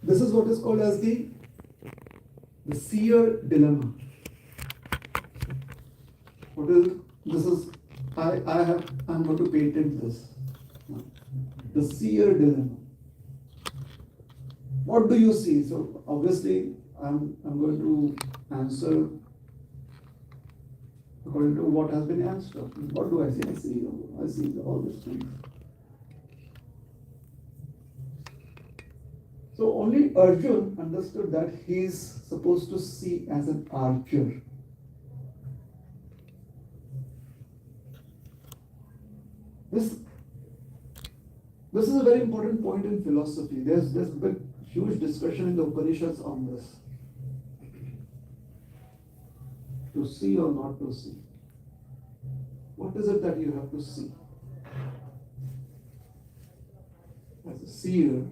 This is what is called as the seer dilemma. What is this? Is I'm going to patent this. The seer dilemma. What do you see? So obviously, I'm going to answer according to what has been answered. What do I see? I see all these things. So only Arjun understood that he is supposed to see as an archer. This is a very important point in philosophy. There's been huge discussion in the Upanishads on this. To see or not to see. What is it that you have to see? As a seer,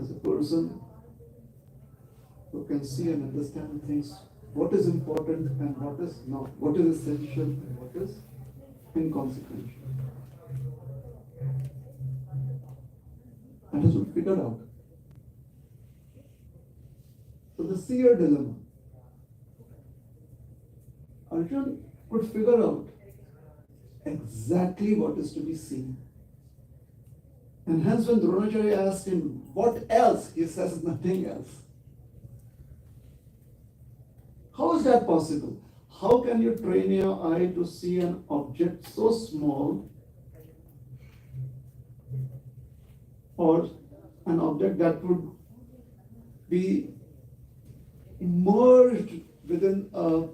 as a person who can see and understand things, what is important and what is not, what is essential and what is inconsequential. That has to be figured out. So the seer dilemma. Arjun could figure out exactly what is to be seen. And hence when Dronacharya asked him, what else? He says nothing else. How is that possible? How can you train your eye to see an object so small or an object that would be merged within a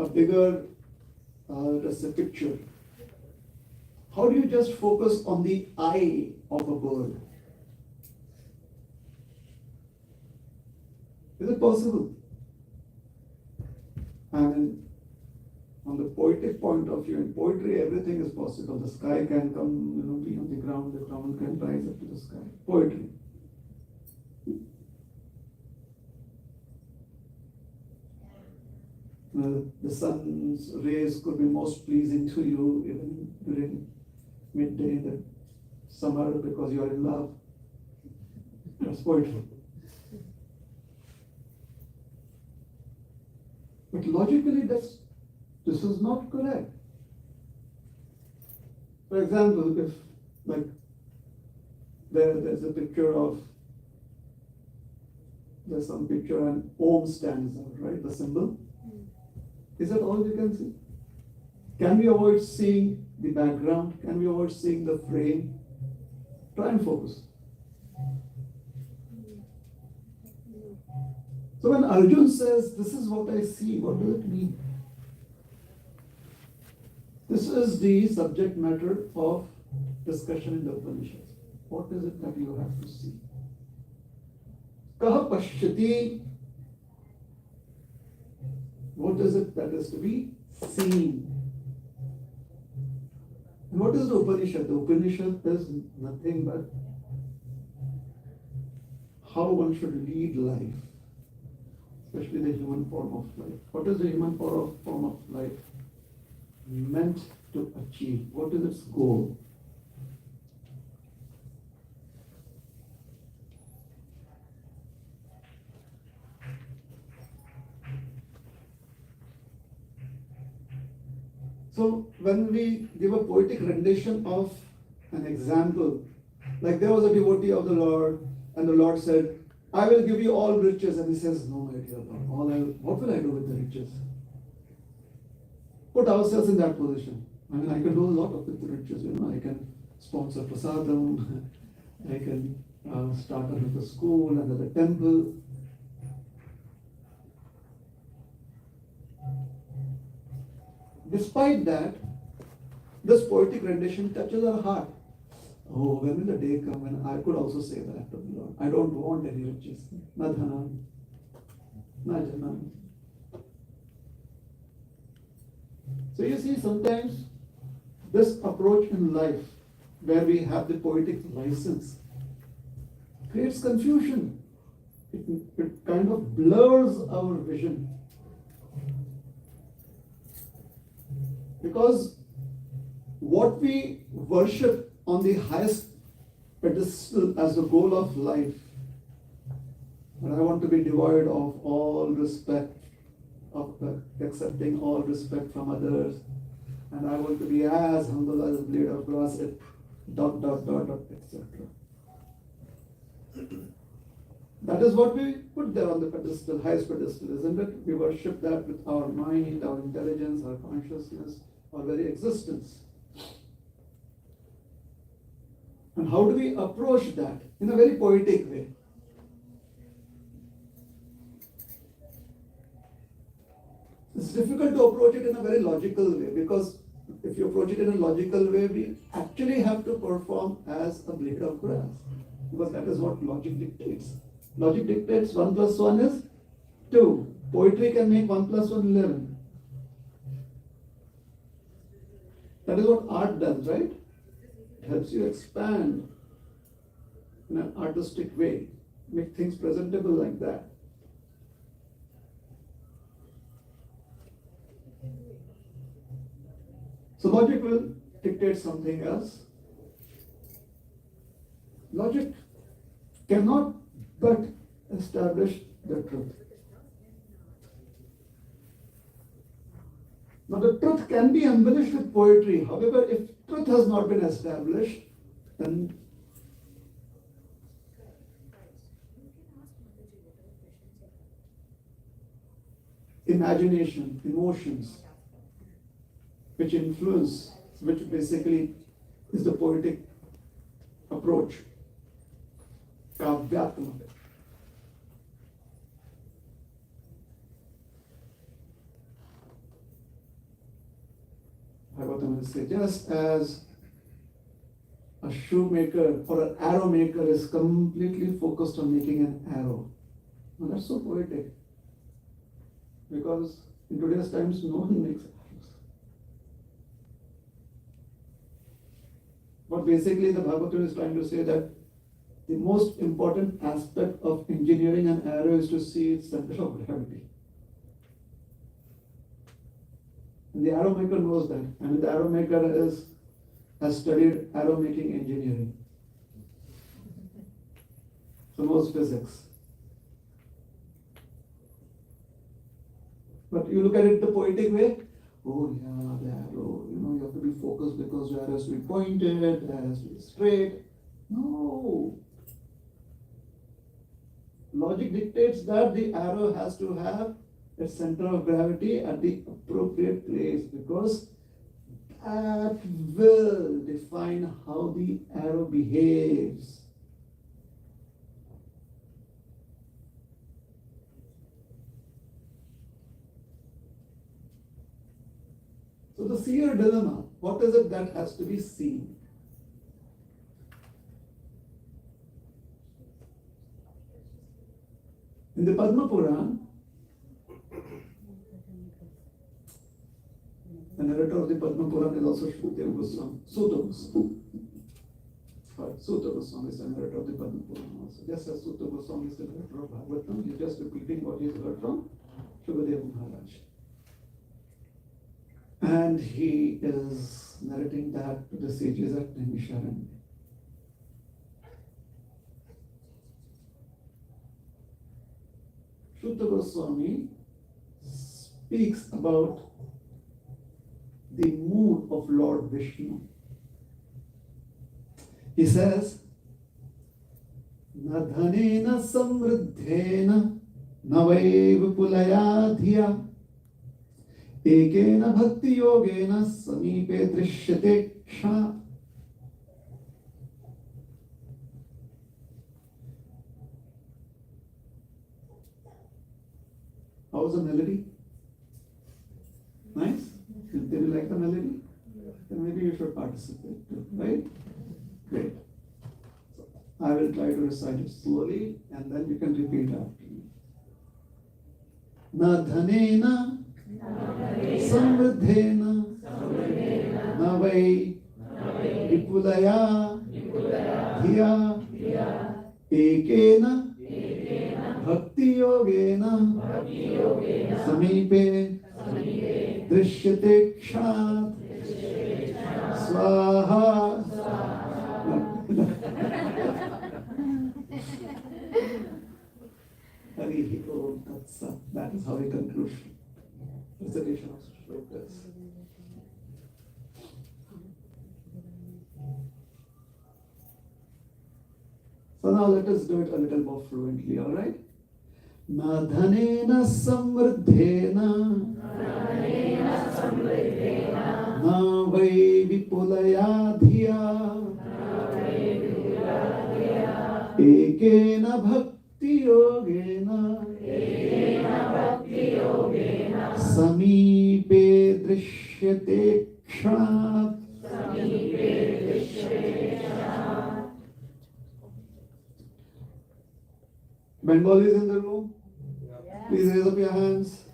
bigger let's say picture? How do you just focus on the eye of a bird? Is it possible? And on the poetic point of view, in poetry, everything is possible. The sky can come, be on the ground can rise up to the sky. Poetry. The sun's rays could be most pleasing to you even during midday in the summer because you are in love. That's poetry. But logically, this is not correct. For example, if there's a picture of there's some picture and Om stands out, right? The symbol. Is that all you can see? Can we avoid seeing the background? Can we avoid seeing the frame? Try and focus. So when Arjun says, this is what I see, what does it mean? This is the subject matter of discussion in the Upanishads. What is it that you have to see? Kaha pashyati. What is it that is to be seen? And what is the Upanishad? The Upanishad is nothing but how one should lead life, especially the human form of life. What is the human form of life meant to achieve? What is its goal? So when we give a poetic rendition of an example, like there was a devotee of the Lord, and the Lord said, I will give you all riches. And he says, no, my dear Lord, what will I do with the riches? Put ourselves in that position. I mean, I can do a lot of with the riches. I can sponsor prasadam, I can start another school, another temple. Despite that, this poetic rendition touches our heart. Oh, when will the day come when I could also say that to the Lord? I don't want any riches. Na dhana, na jana. So you see, sometimes this approach in life, where we have the poetic license, creates confusion. It kind of blurs our vision. Because what we worship on the highest pedestal as the goal of life And I want to be devoid of all respect, of accepting all respect from others. And I want to be as humble as a blade of grass, etc. That is what we put there on the pedestal, highest pedestal, isn't it? We worship that with our mind, our intelligence, our consciousness, our very existence. And how do we approach that? In a very poetic way. It's difficult to approach it in a very logical way, because if you approach it in a logical way, we actually have to perform as a blade of grass, because that is what logic dictates. Logic dictates 1 plus 1 is 2. Poetry can make 1 plus 1 11. That is what art does, right? It helps you expand in an artistic way, make things presentable like that. So logic will dictate something else. Logic cannot but establish the truth. Now the truth can be embellished with poetry. However, if truth has not been established, then imagination, emotions, which influence, which basically is the poetic approach, kavyatmaka. Bhagavatam will say, just as a shoemaker or an arrow maker is completely focused on making an arrow. Now that's so poetic, because in today's times no one makes arrows. But basically the Bhagavatam is trying to say that the most important aspect of engineering an arrow is to see its center of gravity. And the arrow maker knows that. And the arrow maker has studied arrow making engineering. So knows physics. But you look at it the poetic way, oh yeah, the arrow, you have to be focused because the arrow has to be pointed, the arrow has to be straight. No. Logic dictates that the arrow has to have its center of gravity at the appropriate place, because that will define how the arrow behaves. So the seer dilemma, what is it that has to be seen? In the Padma Purana, the narrator of the Padma Purana is also Shuktdev Goswami, Sutta Goswami. Sutta Goswami is the narrator of the Padma Purana also. Just as Sutta Goswami is the narrator of Bhagavatam, he is just repeating what he has heard from Shukadeva Maharaj. And he is narrating that to the sages at Naimisharanya. Sutta Goswami speaks about the mood of Lord Vishnu. He says, Na dhanena samriddhena na vai vipulaya dhiya ekena bhakti yogena samipe drishyate ksha. How's the melody? Nice? Did you like the melody? Then maybe you should participate too, right? Great. So I will try to recite it slowly and then you can repeat after me. Na dhanena samriddhena na vai vipulaya dhiya ekena bhakti yogena samipe drishyate kshat swaha. go. That is how we conclude recitation of shlokas. So now let us do it a little more fluently, all right? Na dhanena samriddhena na vai vipulaya dhiya ekena bhakti yogena samipe drishyate kshanat. Bengalis in the room? Please raise up your hands.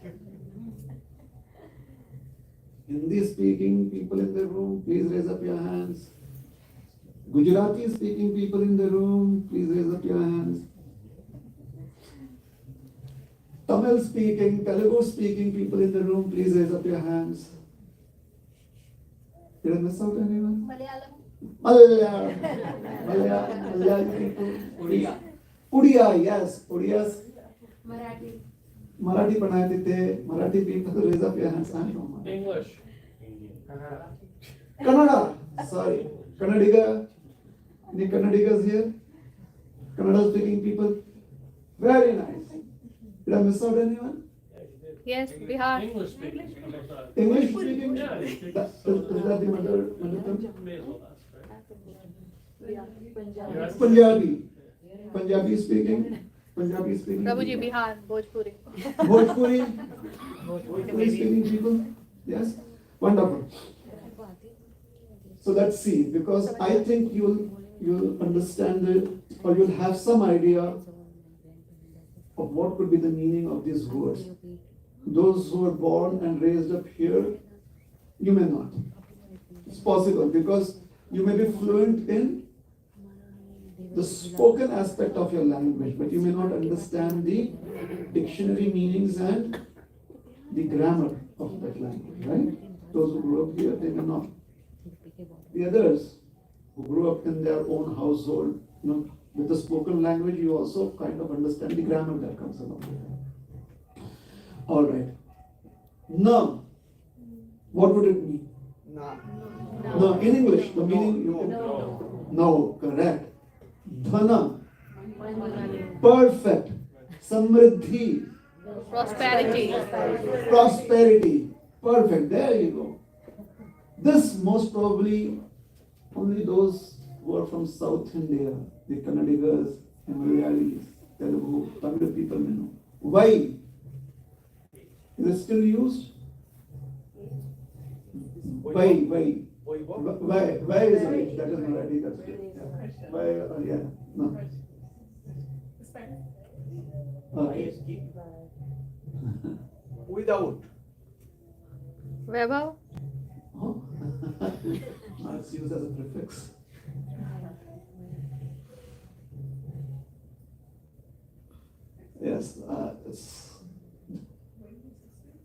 Hindi speaking people in the room, please raise up your hands. Gujarati speaking people in the room, please raise up your hands. Tamil speaking, Telugu speaking people in the room, please raise up your hands. Did I miss out anyone? Malayalam. Malayalam people. Udiya, yes. Udiya's. Marathi panaye the Marathi people, raise up your hands. English. Kannada. Sorry. Kannadiga. Any Kannadigas here? Kannada speaking people? Very nice. Did I miss out anyone? Yes, Bihar. English speaking. English speaking? Yeah, Is that the mother tongue? Punjabi. Punjabi speaking? Punjabi speaking? Prabhuji, Bihar, Bhojpuri. Bhojpuri speaking people? Yes? Wonderful. So let's see, because I think you'll understand it, or you'll have some idea of what could be the meaning of these words. Those who are born and raised up here, you may not. It's possible because you may be fluent in the spoken aspect of your language, but you may not understand the dictionary meanings and the grammar of that language, right? Those who grew up here, they may not. The others who grew up in their own household, with the spoken language, you also kind of understand the grammar that comes along with it. All right. Na. What would it mean? No. In English, the meaning you can. No, correct. Dhana. Perfect. Samriddhi. Prosperity. Perfect. There you go. This most probably only those who are from South India, the Kannadigas, Malayalis, Telugu, Tamil people may know. Why? Is it still used? Why is it? That is Marathi, that's it. Why? Yeah. No. Okay. Without. Vaibhav? Oh. Now it's used as a prefix. Yes,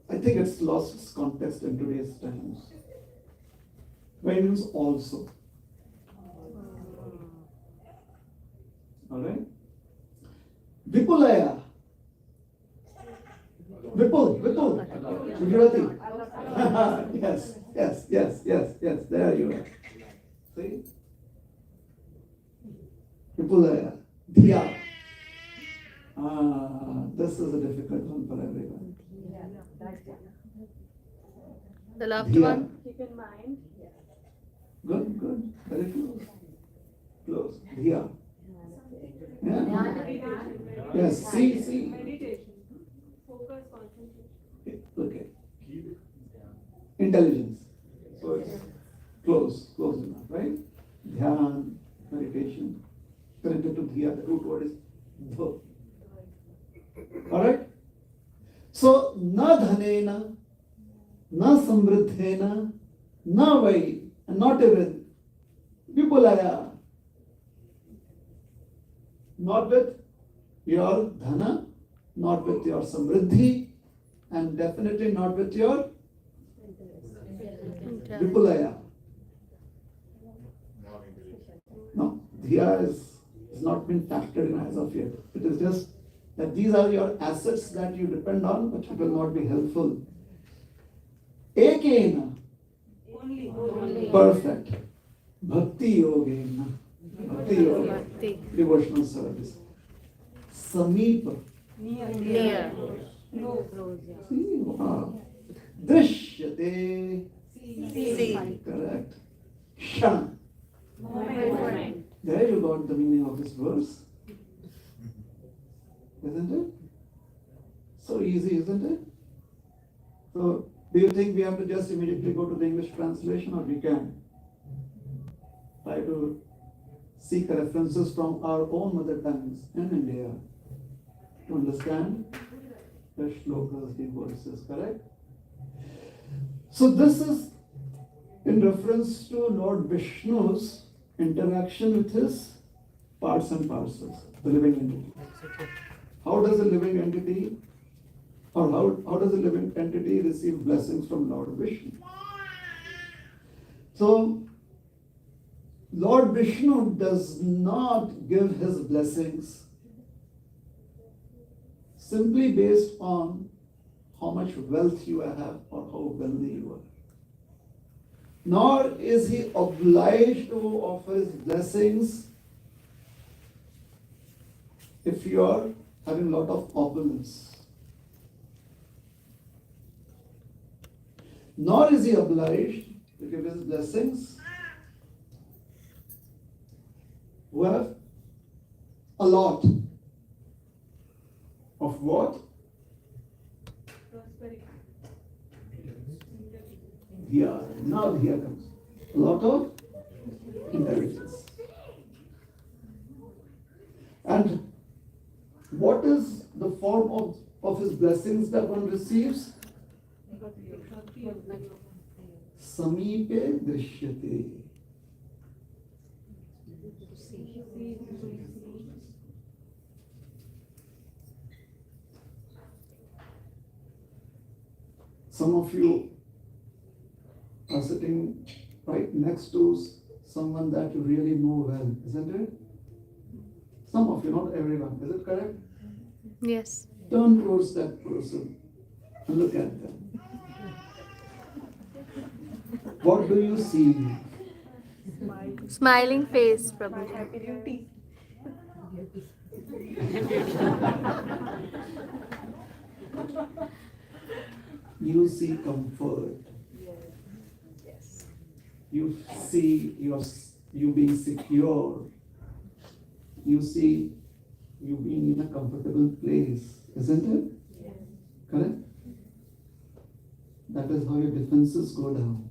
I think it's lost its context in today's times. Why means also. Alright? Vipulaya. Vipul. Gujarati. Yes. There you are. See? Vipulaya. Dhiya. This is a difficult one for everyone. The loved Dhiya. one. Keep in mind. Good. Very close. Dhiya. Yeah. Yes. See. Meditation. Focus, concentration. Okay. Intelligence. So it's close enough, right? Dhyan, meditation. Connected to dhiya, the root word is dho. Alright? So, na dhanena, na samriddhena, na vai, and not everything. Vipulaya. Not with your dhana, not with your samriddhi, and definitely not with your vipulaya. No, dhiya is not been factored in as of yet. It is just that these are your assets that you depend on, but it will not be helpful. Ekena. Only. Perfect. Bhakti yogena. Bhakti yoga. Bhakti. Devotional service. Sameepa. Near. See, wow. Drishyate. See. Correct. Shan. Moment. There you got the meaning of this verse. Isn't it? So easy, isn't it? So, do you think we have to just immediately go to the English translation, or we can try to seek references from our own mother tongues in India to understand the shlokas, the verses, correct? So this is in reference to Lord Vishnu's interaction with his parts and parcels, the living entity. How does a living entity, or how does a living entity receive blessings from Lord Vishnu? So, Lord Vishnu does not give his blessings simply based on how much wealth you have or how wealthy you are. Nor is he obliged to offer his blessings if you are having a lot of opulence. Nor is he obliged to give his blessings who have a lot of what? Prosperity. Yeah, now here comes a lot of inheritance. And what is the form of his blessings that one receives? Sameepe drishyate. Some of you are sitting right next to someone that you really know well, isn't it? Some of you, not everyone. Is it correct? Yes. Turn towards that person and look at them. What do you see? Smiling face, Prabhuji. You see comfort. You see you being secure. You see you being in a comfortable place, isn't it? Yes. Correct? That is how your defenses go down.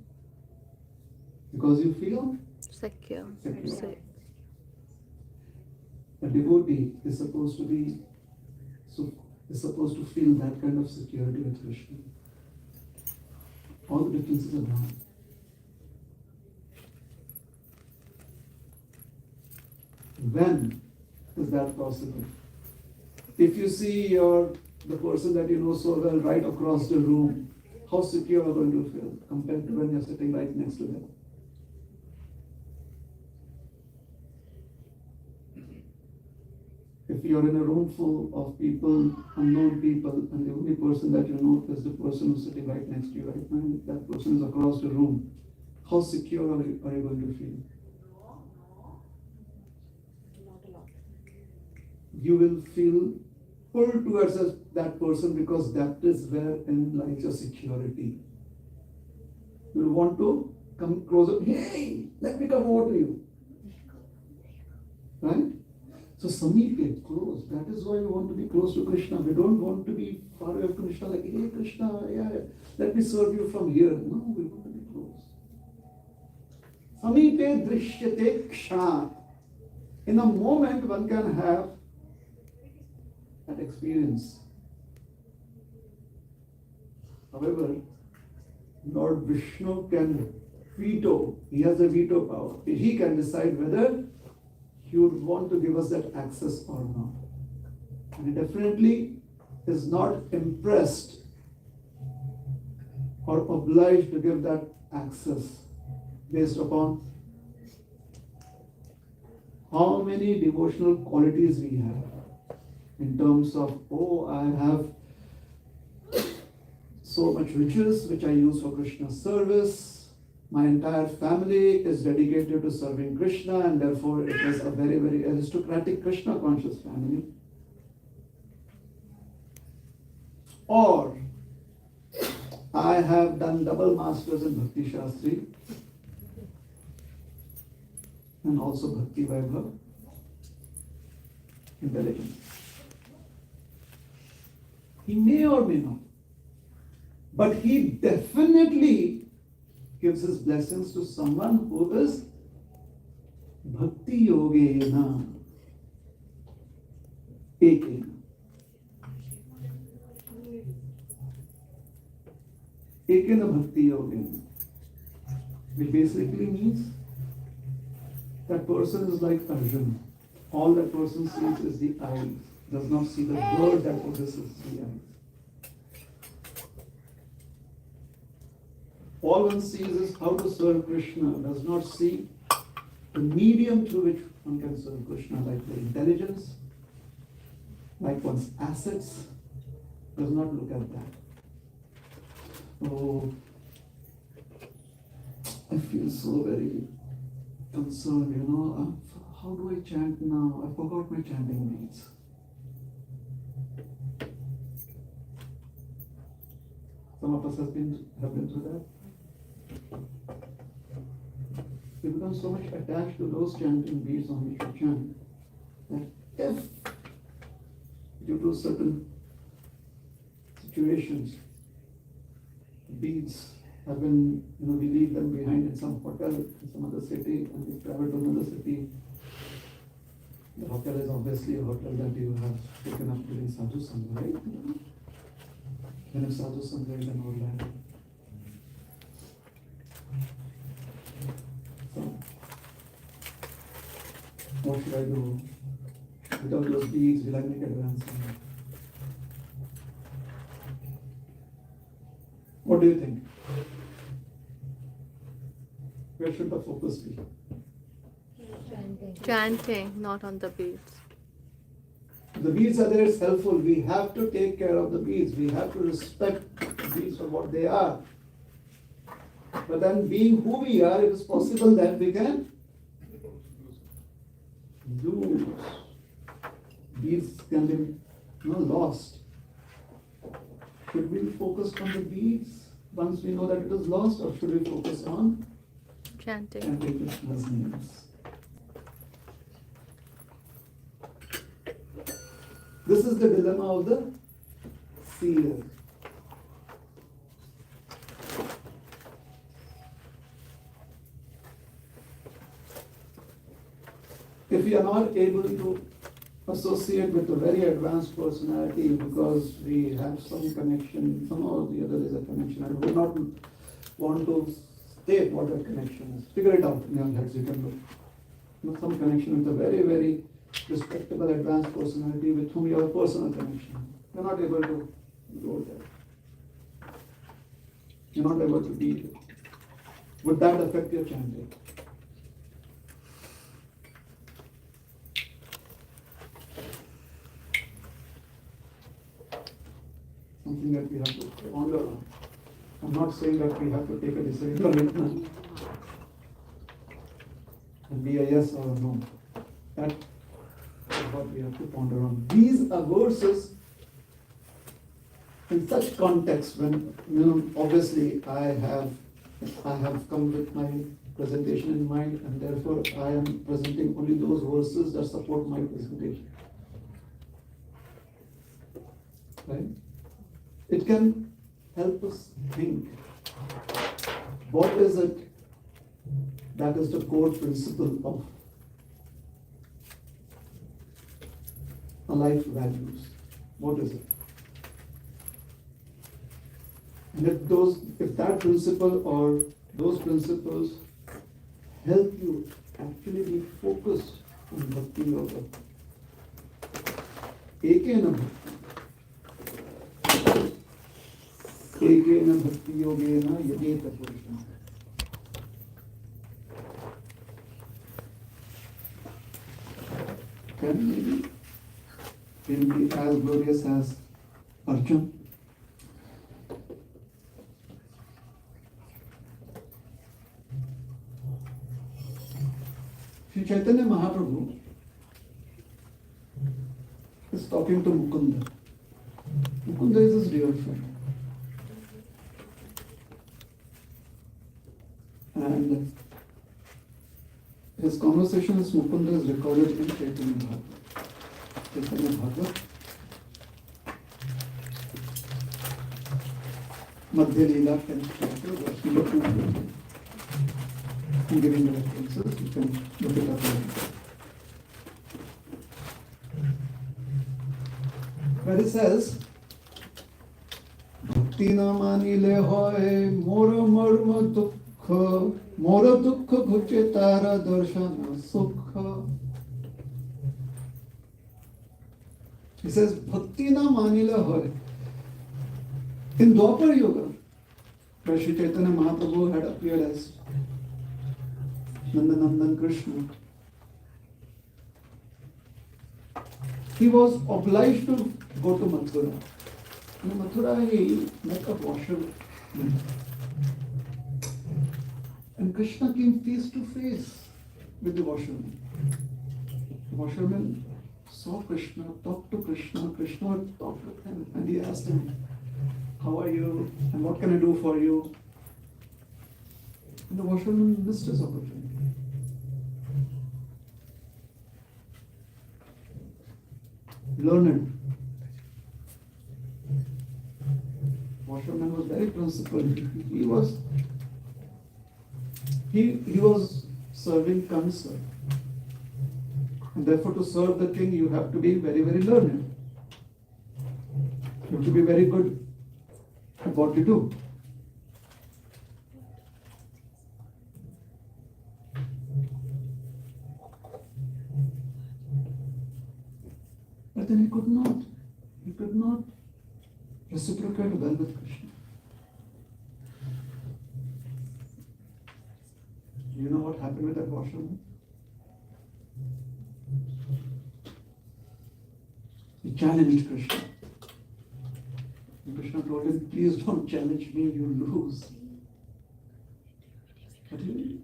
Because you feel Secure. secure. Safe. A devotee is supposed to feel that kind of security with Krishna. All the differences are gone. When is that possible? If you see the person that you know so well right across the room, how secure are you going to feel compared to when you're sitting right next to them? If you're in a room full of people, unknown people, and the only person that you know is the person who's sitting right next to you right now, and that person is across the room, how secure are you going to feel? You will feel pulled towards that person because that is wherein lies your security. You will want to come closer. Hey, let me come over to you. Right? So Sameepe, close. That is why we want to be close to Krishna. We don't want to be far away from Krishna like, hey Krishna, yeah, let me serve you from here. No, we want to be close. Sameepe drishyate kshana. In a moment one can have that experience. However, Lord Vishnu can veto. He has a veto power. He can decide whether he would want to give us that access or not. And he definitely is not impressed or obliged to give that access based upon how many devotional qualities we have. in terms of, oh, I have so much riches which I use for Krishna's service. My entire family is dedicated to serving Krishna, and therefore it is a very, very aristocratic Krishna conscious family. Or I have done double masters in Bhakti Shastri and also Bhakti Vaibhav, intelligence. He may or may not, but he definitely gives his blessings to someone who is Bhakti Yogena, Ekena. Ekena Bhakti Yogena, which basically means that person is like Arjuna. All that person sees is the eyes, does not see the word that possesses the eyes. All one sees is how to serve Krishna, does not see the medium through which one can serve Krishna, like the intelligence, like one's assets, does not look at that. Oh, I feel so very concerned, how do I chant now? I forgot my chanting beads. Some of us have been through that. We become so much attached to those chanting beads on which we chant that if, due to certain situations, beads have been, we leave them behind in some hotel in some other city, and we travel to another city. The hotel is obviously a hotel that you have taken up during Sadhu Sangha, right? When if Sadhu Sangha is an old land. So, what should I do? Without those beads, will I make advance? What do you think? Where should the focus be? Chanting, not on the beads. The beads are there, it's helpful. We have to take care of the beads. We have to respect the beads for what they are. But then, being who we are, it is possible that we can lose. Beads can be lost. Should we focus on the beads once we know that it is lost, or should we focus on Chanting. Krishna's names? This is the dilemma of the seer. If we are not able to associate with a very advanced personality because we have some connection, somehow or the other is a connection, I would not want to state what that connection is. Figure it out in your heads, you can look. Some connection with a very, very respectable advanced personality with whom you have a personal connection. You're not able to go there. You're not able to be there. Would that affect your chanting? Something that we have to ponder on. I'm not saying that we have to take a decision right now and be a yes or a no. That is what we have to ponder on. These are verses in such context when, obviously I have come with my presentation in mind, and therefore I am presenting only those verses that support my presentation. Right? It can help us think, what is it that is the core principle of a life values? What is it? And if that principle or those principles help you actually be focused on Bhakti Yoga, Ekena Bhakti. Ekena Bhakti Yogena Yadeta Purusham. Can maybe He'll be as glorious as Arjun. Sri Chaitanya Mahaprabhu is talking to Mukunda. Mukunda is his dear friend. And his conversation with Mukunda is recorded in Chaitanya Bhagavad. Chaitanya Bhagavad, Madhya Leela 10th chapter, verse number 2. I'm giving the references, you can look it up later. Where it says, Bhakti na manile hoy, mora marma dukkha, mora dukkha ghuche tara darshana sukha. He says, Bhakti na manile hoy. In Dwapar Yuga, where Sri Chaitanya Mahaprabhu had appeared as Nandanandan Krishna, he was obliged to go to Mathura. In Mathura, he met a washerman. And Krishna came face to face with the washerman. The washerman saw Krishna, talked to Krishna, Krishna talked with him, and he asked him, how are you, and what can I do for you? And the washerman missed his opportunity. Learned. Washerman was very principled. He was serving Kansa. And therefore to serve the king you have to be very, very learned. You have to be very good at what you do. But then he could not reciprocate well with Krishna. Do you know what happened with that washerman? He challenged Krishna. And Krishna told him, please don't challenge me, you lose. But he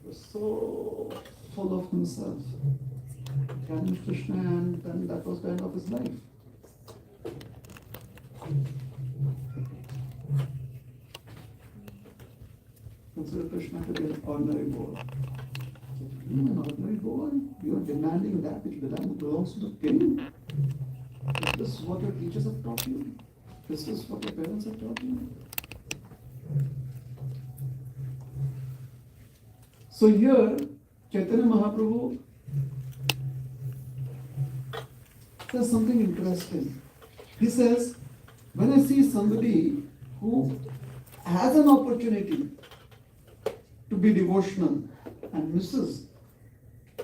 was so full of himself. He challenged Krishna, and then that was the end of his life. Consider Krishna to be an ordinary boy. You are an ordinary boy. You are demanding that which belongs to the king. Is this what your teachers have taught you? Is this what your parents have taught you? So here, Chaitanya Mahaprabhu says something interesting. He says, when I see somebody who has an opportunity to be devotional and misses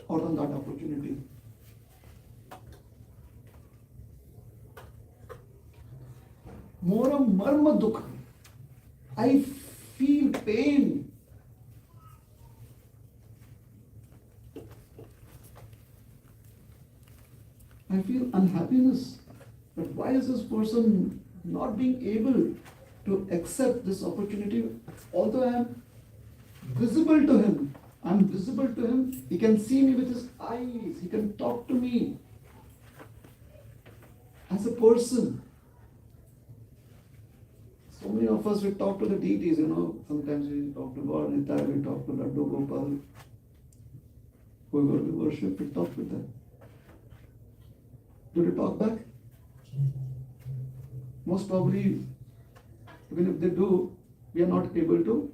out on that opportunity, Mora marma dukha, I feel pain. I feel unhappiness. But why is this person not being able to accept this opportunity? Although I am visible to him, he can see me with his eyes, he can talk to me as a person. So many of us, we talk to the deities, sometimes we talk to God, we talk to Laddu Gopal, whoever we worship, we talk with them. Do they talk back? Most probably, even if they do, we are not able to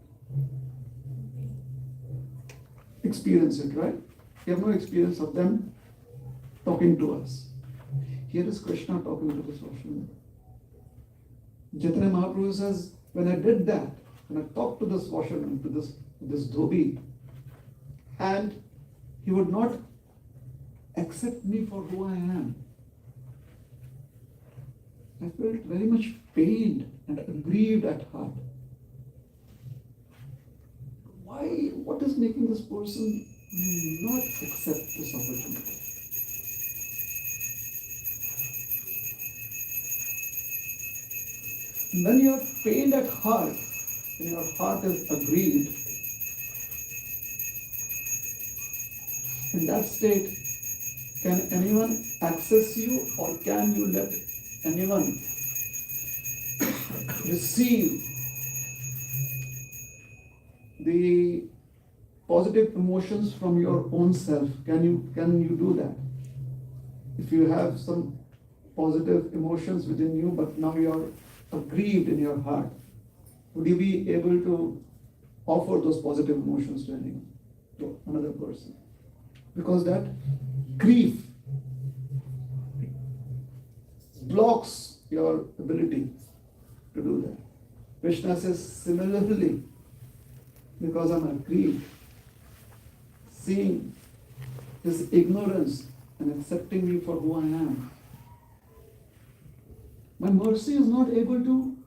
experience it, right? We have no experience of them talking to us. Here is Krishna talking to this washerman. Chaitanya Mahaprabhu says, when I did that, when I talked to this washerman, to this dhobi, and he would not accept me for who I am, I felt very much pained and aggrieved at heart. Why? What is making this person not accept this opportunity? When you are pained at heart, when your heart is aggrieved, in that state, can anyone access you, or can you let anyone receive the positive emotions from your own self? Can you do that? If you have some positive emotions within you, but now you are aggrieved in your heart, would you be able to offer those positive emotions to anyone, to another person? Because that grief blocks your ability to do that. Krishna says, similarly, because I'm aggrieved, seeing his ignorance and accepting me for who I am, my mercy is not able to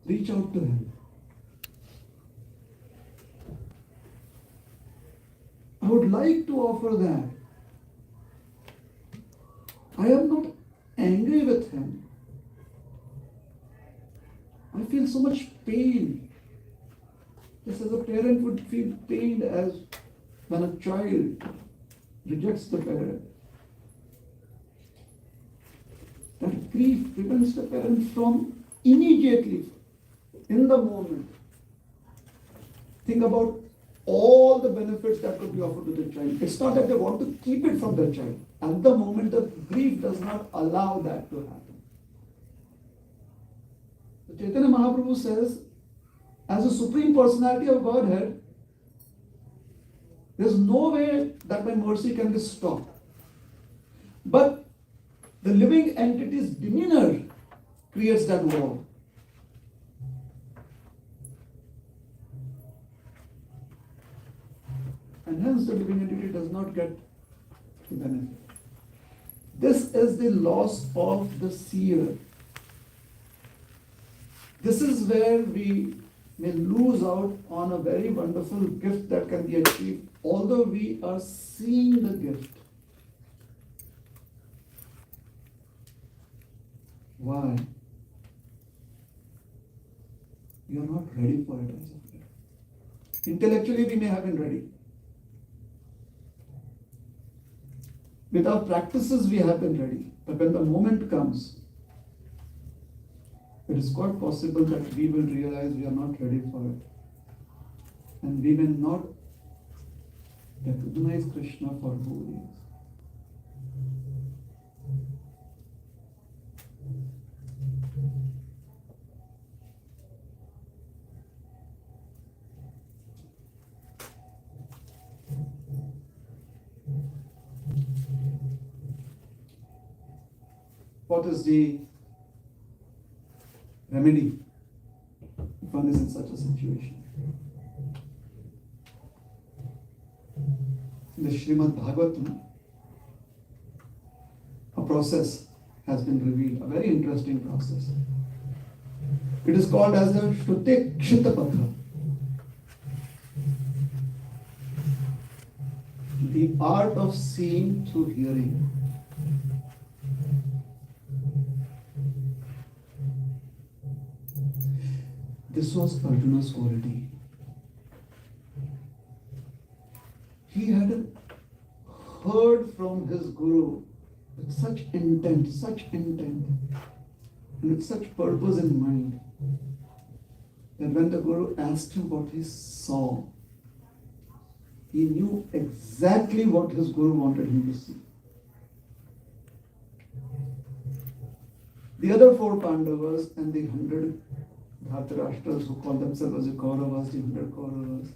reach out to him. I would like to offer that. I am not angry with him. I feel so much pain. Just as a parent would feel pained as when a child rejects the parent. That grief prevents the parent from immediately, in the moment, think about all the benefits that could be offered to the child. It's not that they want to keep it from the child. At the moment, the grief does not allow that to happen. So Chaitanya Mahaprabhu says, as a Supreme Personality of Godhead, there's no way that my mercy can be stopped. But the living entity's demeanor creates that wall. And hence the living entity does not get the benefit. This is the loss of the seer. This is where we may lose out on a very wonderful gift that can be achieved, although we are seeing the gift. Why? You are not ready for it as of yet. Intellectually, we may have been ready. With our practices, we have been ready. But when the moment comes, it is quite possible that we will realize we are not ready for it. And we may not recognize Krishna for who he is. What is the remedy if one is in such a situation? In the Srimad Bhagavatam, a process has been revealed, a very interesting process. It is called as the Shruti Kshitapatha, the art of seeing through hearing. This was Arjuna's quality. He had heard from his Guru with such intent, and with such purpose in mind, that when the Guru asked him what he saw, he knew exactly what his Guru wanted him to see. The other 4 Pandavas and the 100 Dhritarashtra's who call themselves as the Kauravas, the 100 Kauravas,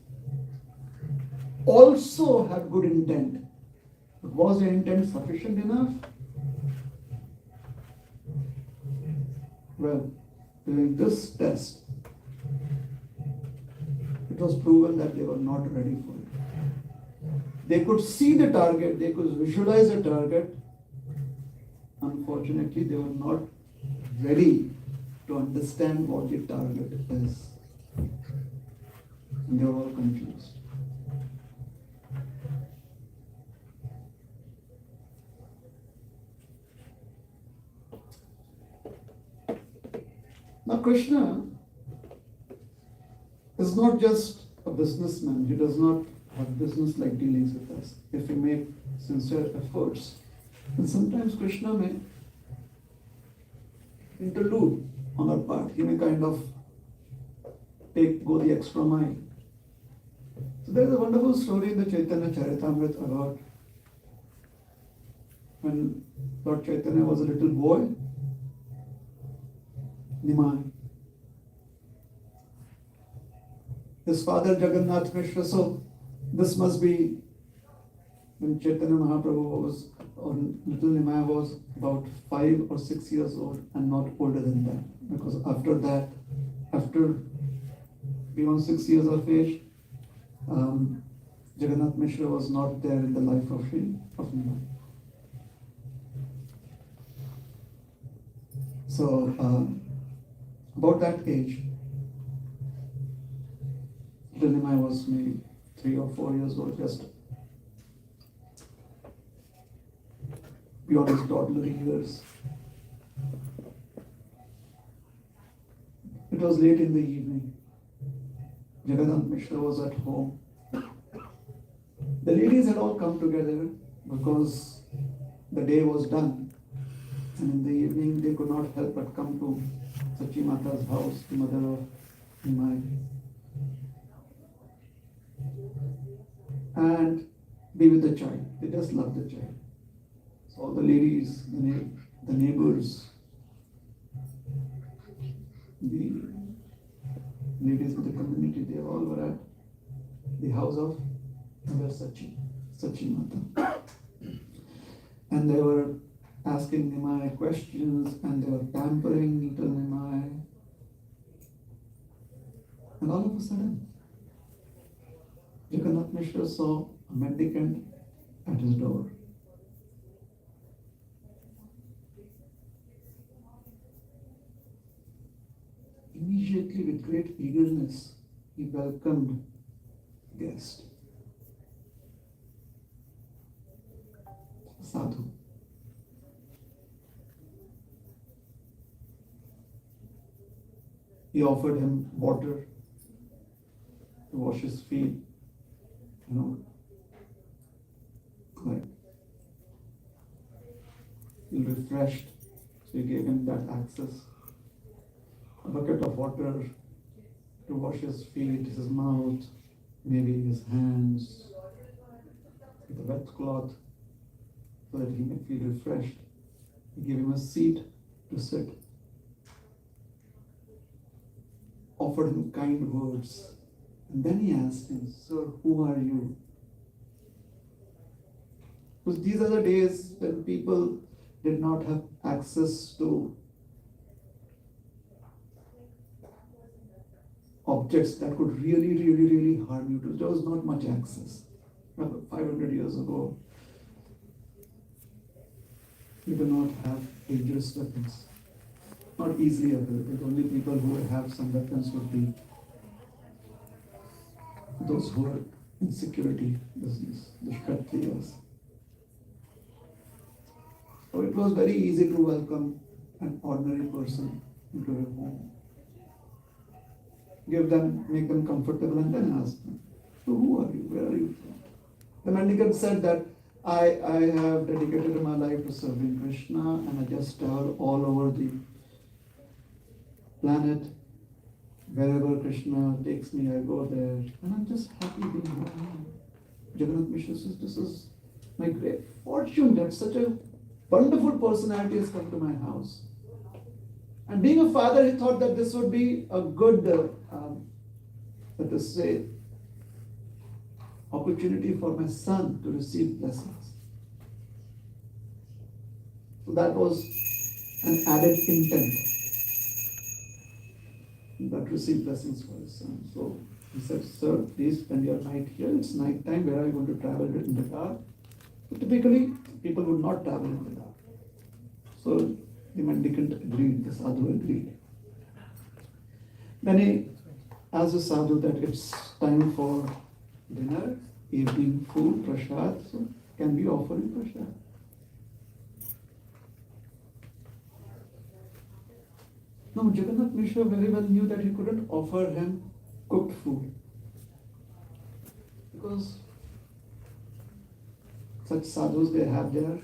also had good intent. But was their intent sufficient enough? Well, during this test, it was proven that they were not ready for it. They could see the target, they could visualize the target. Unfortunately, they were not ready to understand what the target is. And they were all confused. Now Krishna is not just a businessman. He does not have business-like dealings with us. If we make sincere efforts, and sometimes Krishna may interlude on our part. He may kind of go the extra mile. So there is a wonderful story in the Chaitanya Charitamrita about when Lord Chaitanya was a little boy, Nimai. His father Jagannath Mishra, so this must be when Chaitanya Mahaprabhu was, or little Nimai was about 5 or 6 years old and not older than that. Because after that, after beyond 6 years of age, Jagannath Mishra was not there in the life of Nimai. So, about that age, little Nimai was maybe 3 or 4 years old, just beyond his toddler years. It was late in the evening. Jagannath Mishra was at home. The ladies had all come together because the day was done. And in the evening they could not help but come to Sachi Mata's house, the mother of Nimai, and be with the child. They just loved the child. So all the ladies, the neighbors, the ladies of the community, they all were at the house of Mother Sachi Mata. And they were asking Nimai questions, and they were pampering little Nimai. And all of a sudden, Jagannath Mishra saw a mendicant at his door. Immediately, with great eagerness, he welcomed the guest. Sadhu. He offered him water to wash his feet, like feel refreshed. So he gave him that access. A bucket of water to wash his feet, his mouth, maybe his hands, with a wet cloth, so that he may feel refreshed. He gave him a seat to sit. Offered him kind words. And then he asked him, "Sir, who are you?" Because these are the days when people did not have access to objects that could really harm you. There was not much access. 500 years ago, you do not have dangerous weapons. Not easily available. The only people who would have some weapons would be those who are in security business, the Kshatriyas. So it was very easy to welcome an ordinary person into your home. Make them comfortable, and then ask them, "So who are you? Where are you from?" The mendicant said that I have dedicated my life to serving Krishna, and I just travel all over the planet. Wherever Krishna takes me, I go there, and I'm just happy being here. Jagannath Mishra says, "This is my great fortune that such a wonderful personality has come to my house." And being a father, he thought that this would be a good, let us say, opportunity for my son to receive blessings. So that was an added intent, that receive blessings for his son. So he said, "Sir, please spend your night here. It's night time. Where are you going to travel in the dark?" So typically, people would not travel in the dark. So the mendicant agreed, the sadhu agreed. Then he asked the sadhu that it's time for dinner, evening food, prasad, so can we offer you prasad? Now Jagannath Mishra very well knew that he couldn't offer him cooked food. Because such sadhus, they have their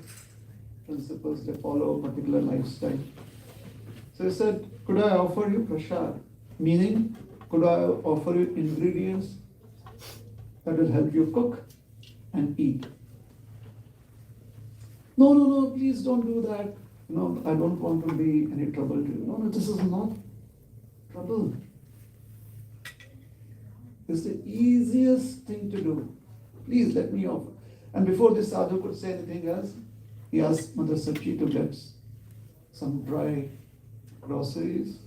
principles, they follow a particular lifestyle. So he said, could I offer you prasad? Meaning, could I offer you ingredients that will help you cook and eat? No, please don't do that. No, I don't want to be any trouble to you. No, this is not trouble. It's the easiest thing to do. Please let me offer. And before this sadhu could say anything else, he asked Mother Sachi to get some dry groceries,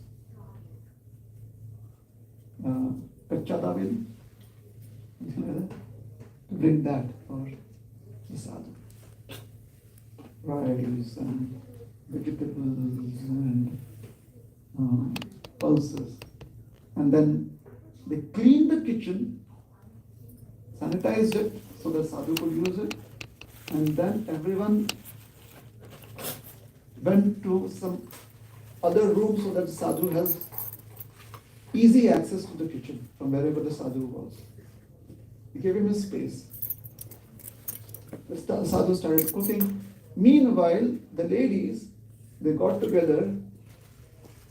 kacha dawil, to bring that for the sadhu. Rice and vegetables and pulses. And then they cleaned the kitchen, sanitized it so the sadhu could use it, and then everyone went to some other room so that the sadhu has easy access to the kitchen from wherever the sadhu was. He gave him a space. The sadhu started cooking. Meanwhile, the ladies, they got together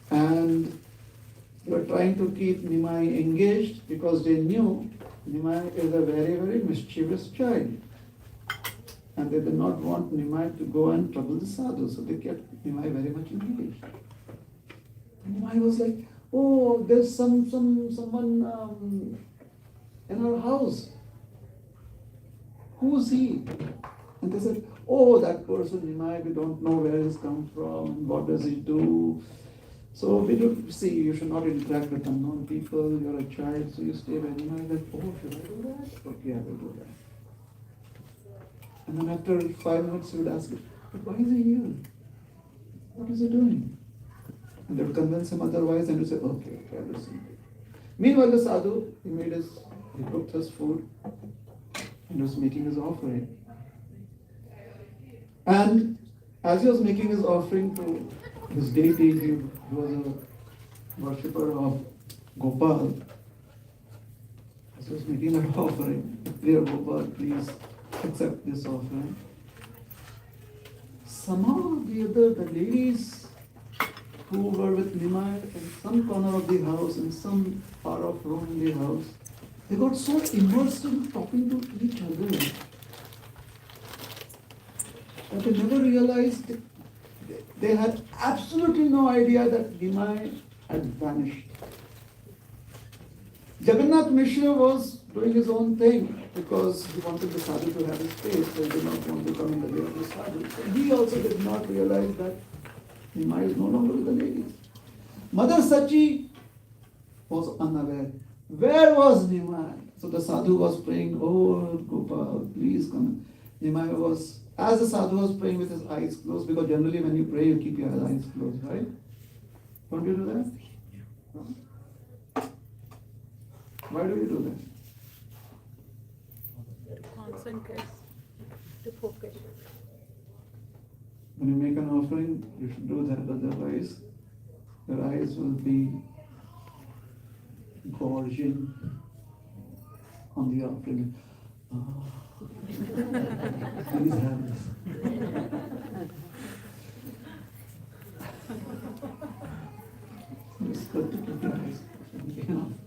and they were trying to keep Nimai engaged because they knew Nimai is a very, very mischievous child. And they did not want Nimai to go and trouble the sadhu, so they kept Nimai very much engaged. And Nimai was like, oh, there's someone in our house. Who's he? And they said, oh, that person, Nimai, we don't know where he's come from and what does he do. So we don't see, you should not interact with unknown people, you're a child, so you stay where Nimai is like, oh, should I do that? Okay, I will do that. And then after 5 minutes, you would ask him, but why is he here? What is he doing? And they would convince him otherwise and you say, okay, I will see. Meanwhile, the sadhu, he cooked his food and was making his offering. And as he was making his offering to his deity, he was a worshipper of Gopal. As he was making that offering, dear Gopal, please accept this offering. Somehow or the other, the ladies who were with Nimai in some corner of the house, in some far off room in the house, they got so immersed in talking to each other that they never realized they had absolutely no idea that Nimai had vanished. Jagannath Mishra was doing his own thing because he wanted the sadhu to have his space, so he did not want to come in the way of the sadhu. So he also did not realize that Nimai is no longer with the ladies. Mother Sachi was unaware. Where was Nimai? So the sadhu was praying, oh Gopal, please come. Nimai was, as the sadhu was praying with his eyes closed, because generally when you pray, you keep your eyes closed, right? Don't you do that? No? Why do you do that? To concentrate, to focus. When you make an offering, you should do that, otherwise your eyes will be gorging on the offering. Oh. Please have this. It's good to keep your eyes open.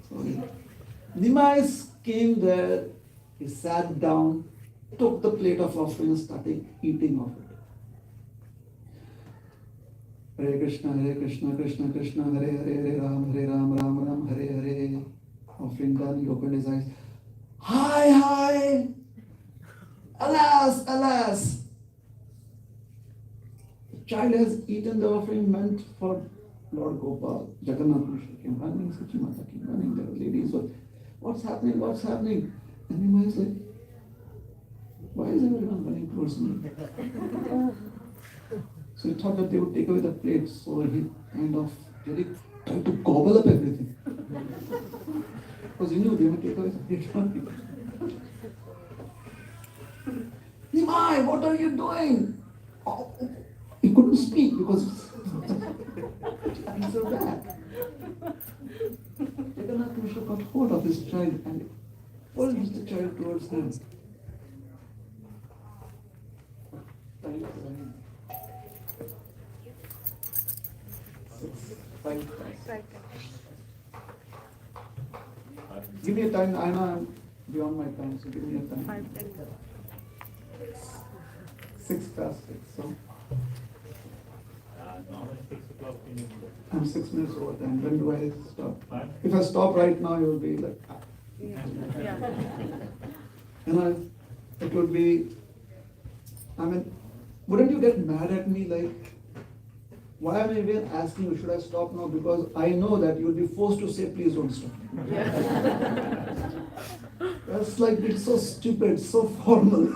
Sorry. Nimai came there, he sat down, took the plate of offering and started eating of it. Hare Krishna, Krishna Krishna, Hare Hare, Ram Ram, Hare Hare. Offering done, he opened his eyes. Hi! Alas! The child has eaten the offering meant for Lord Gopal. Jagannath Mishra came running, Sachi Mata came running, there were ladies were, what's happening? And Nimai is like, why is everyone running towards me? So he thought that they would take away the plates, so he kind of really tried to gobble up everything. Because he knew they would take away the plates from him. Nimai, what are you doing? Oh, he couldn't speak because patting her back. Jagannath Mishra got hold of his child and pulled the child towards him. Time is running. 6, 5. Right. Give me a time. I know I'm beyond my time, so give me a time. 5, 10. 6 past 6. So Normally 6 o'clock in the I'm 6 minutes over time. When do I stop? 5. If I stop right now, you'll be like, ah. Yeah. It would be, wouldn't you get mad at me like, why am I even asking you, should I stop now? Because I know that you'll be forced to say, please don't stop. That's like, it's so stupid, so formal.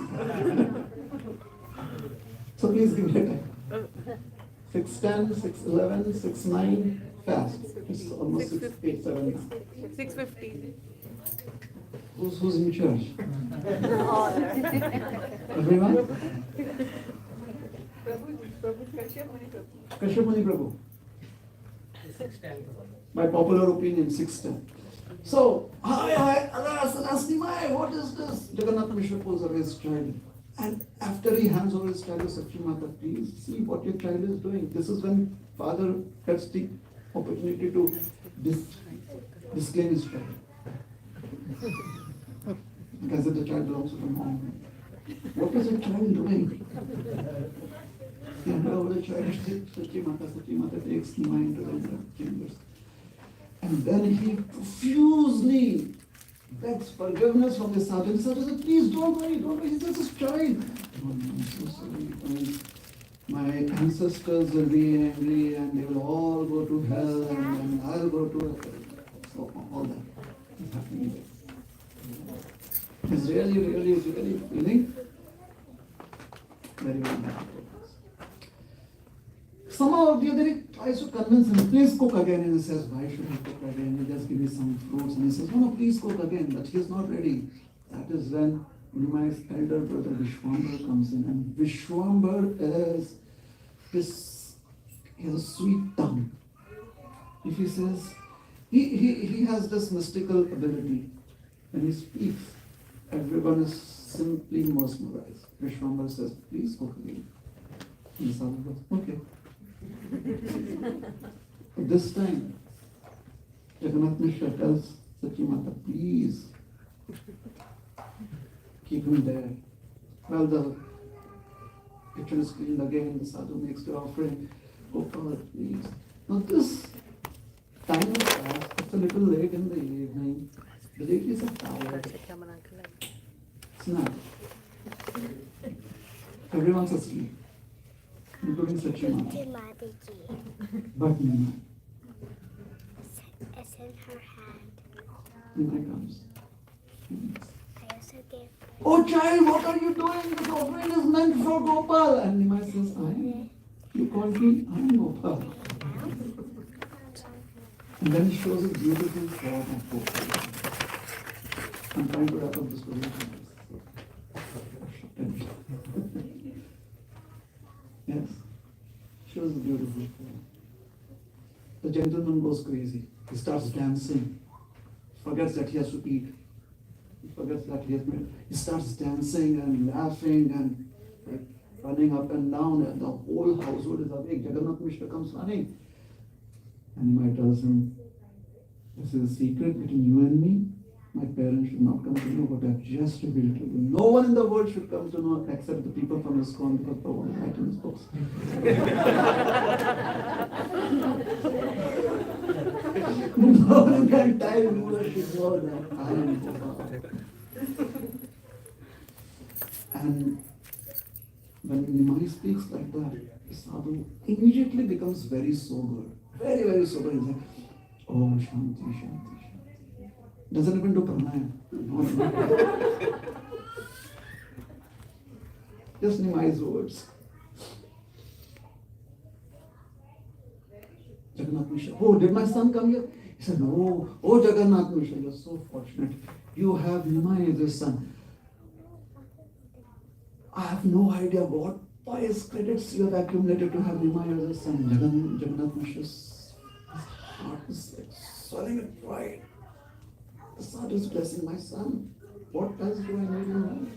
So please give me a time. 6:10, 6:11, 6:09, fast. It's almost 6:07 now. 6:50. Who's in charge? Everyone? Kashyap Muni Prabhu. By popular opinion, 6:10. So, alas, Nimai, what is this? Jagannath Mishra pulls away his child. And after he hands over his child to Sakshi Mata, please see what your child is doing. This is when father gets the opportunity to disclaim his child. Because the child belongs to the mom. What is the child doing? He handed over the child to Sakshi Mata takes Nimai into the chambers. And then he profusely begs forgiveness from the sadhu. The sadhu said, please don't worry, he's just a child. Oh, no, I'm so sorry. My ancestors will be angry and they will all go to hell and I'll go to hell. So all that is happening. He's really feeling very happy. Somehow or the other, he tries to convince him, please cook again. And he says, why should I cook again? You just give me some fruits. And he says, no, please cook again. But he is not ready. That is when Nimai's elder brother Vishwambar comes in. And Vishwambar is he has a sweet tongue. If he says, he has this mystical ability. When he speaks, everyone is simply mesmerized. Vishwambar says, please cook again. And the sadhu goes, okay. But this time, Jagannath Mishra tells Sakshi Mata, please keep him there. Well, the kitchen is cleaned again, the sadhu makes the offering. Oh, Father, please. Now this time has passed, it's a little late in the evening. The ladies are tired. It's not. Everyone's asleep, including Sakshi Mata. But Nimai. It's in her hand. Nimai comes. I also gave Oh child, what are you doing? This offering is meant for Gopal. And Nimai says, you called me, I am Gopal. And then he shows a beautiful form of Gopal. I'm trying to wrap up this presentation. Yes, shows a beautiful form. The gentleman goes crazy. He starts dancing. Forgets that he has to eat. He forgets that he starts dancing and laughing and like, running up and down, and the whole household is awake. Jagannath Mishra comes running. And Nimai tells him, this is a secret between you and me. My parents should not come to know, but I've just revealed to you. No one in the world should come to know except the people from Iskcon, because Prabhu will write in his books. No one can tell you should know that I am Gopal. And when Nimai speaks like that, the sadhu immediately becomes very sober. Very sober. He's like, oh, Shanti. Doesn't even do pranayam. Just Nimai's words. Jagannath Mishra, oh, did my son come here? He said, no. Oh, Jagannath Mishra, you're so fortunate. You have Nimai as your son. I have no idea what pious credits you have accumulated to have Nimai as a son. Jagannath Mishra heart is like swelling with pride. The sadhu is blessing my son. What else do I need in life?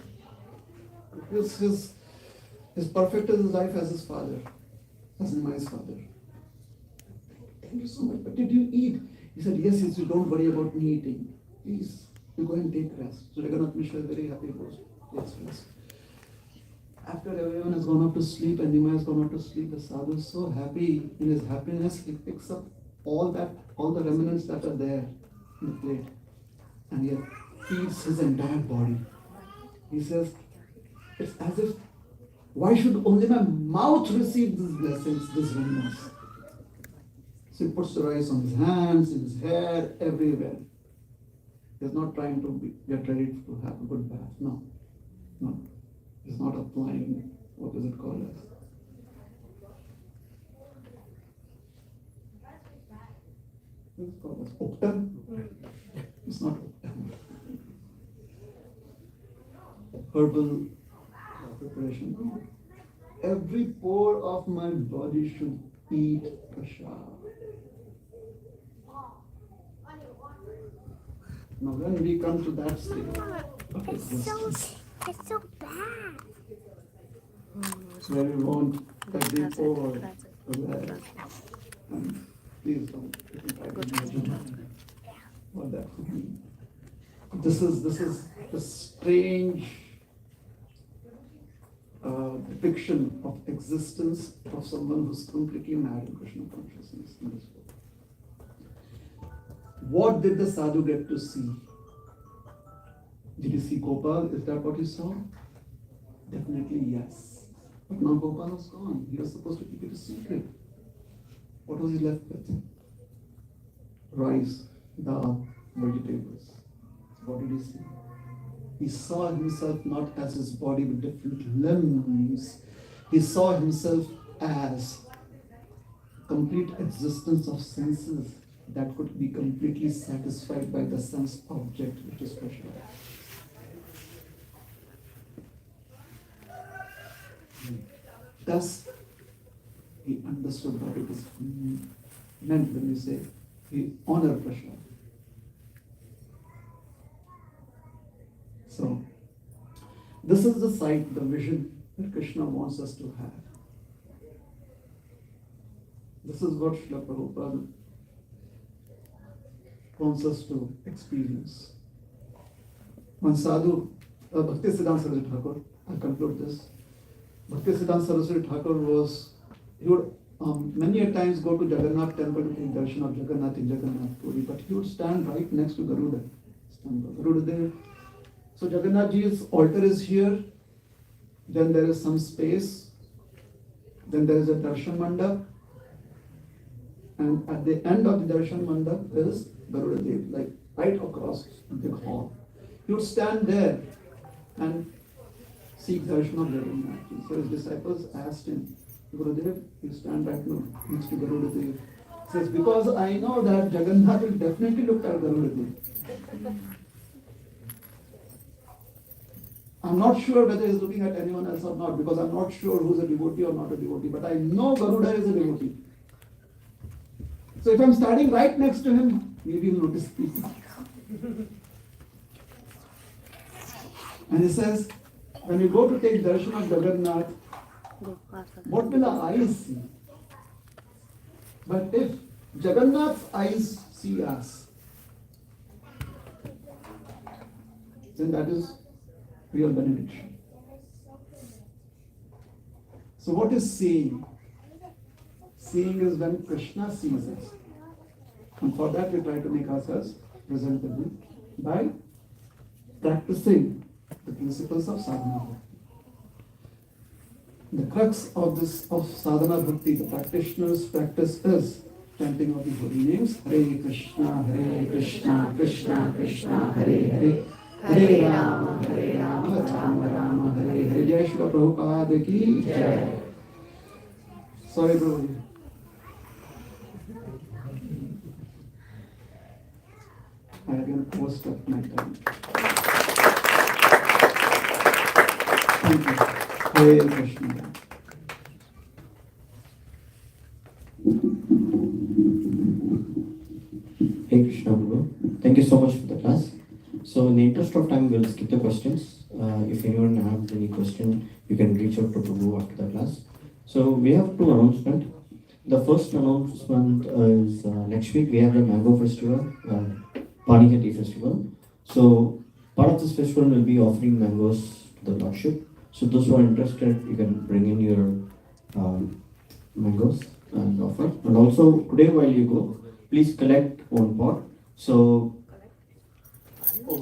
Because his perfect his life as his father, as my father. Thank you so much. But did you eat? He said, yes, you don't worry about me eating. Please, you go and take rest. So Jagannath Mishra is very happy about takes rest. After everyone has gone off to sleep and Nima has gone off to sleep, the sadhu is so happy. In his happiness, he picks up all the remnants that are there in the plate, and he feeds his entire body. He says, it's as if, why should only my mouth receive these blessings, these remnants? So he puts the rice on his hands, in his hair, everywhere. He's not trying to get ready to have a good bath. No. He's not applying, what is it called as? It's called as Uptan. It's not Uptan. Herbal preparation. Every pore of my body should eat prasad. Now when we come to that stage of existence, It's so bad. where we want every pore aware, and please don't try to imagine what that would mean. This is the strange depiction of existence of someone who's completely mad in Krishna consciousness in this world. What did the sadhu get to see? Did he see Gopal? Is that what he saw? Definitely yes. But now Gopal is gone. He was supposed to keep it a secret. What was he left with? Rice, dal, vegetables. What did he see? He saw himself not as his body with different limbs. He saw himself as complete existence of senses that could be completely satisfied by the sense object, which is Krishna. Thus, he understood what it is meant when we say we honor Krishna. So, this is the sight, the vision that Krishna wants us to have. This is what Srila Prabhupada wants us to experience. One sadhu, Bhaktisiddhanta Saraswati Thakur, I'll conclude this. Bhaktisiddhanta Saraswati Thakur he would many a times go to Jagannath temple to take darshan of Jagannath in Jagannath Puri, but he would stand right next to Garuda. Garuda there. So Jagannath Ji's altar is here, then there is some space, then there is a darshan mandap, and at the end of the darshan mandap is Garuda Dev, like right across the hall. He would stand there and seek darshan of Jagannath Ji. So his disciples asked him, Gurudev, you stand right now next to Garuda Dev. He says, because I know that Jagannath will definitely look at Garuda Dev. I'm not sure whether he's looking at anyone else or not, because I'm not sure who's a devotee or not a devotee, but I know Garuda is a devotee. So if I'm standing right next to him, maybe he'll notice people. And he says, when you go to take darshan of Jagannath, what will our eyes see? But if Jagannath's eyes see us, then that is real benediction. So what is seeing? Seeing is when Krishna sees us. And for that we try to make ourselves presentable by practicing the principles of sadhana bhakti. The crux of sadhana bhakti, the practitioner's practice is chanting of the holy names. Hare Krishna, Krishna Krishna, Hare Hare, Hare Rama, Rama Rama, Hare Hare. Jai Shri Prabhupada ki Jai. Sorry, Prabhuji. I again overstepped my time. Thank you. Hare Krishna. Hey Krishna Prabhu. Thank you so much for the class. So in the interest of time, we'll skip the questions. If anyone has any question, you can reach out to Prabhu after the class. So we have two announcements. The first announcement is next week we have the Mango Festival, Panika Tea Festival. So part of this festival will be offering mangoes to the Lordship. So those who are interested, you can bring in your mangoes and offer. And also today while you go, please collect one pot. So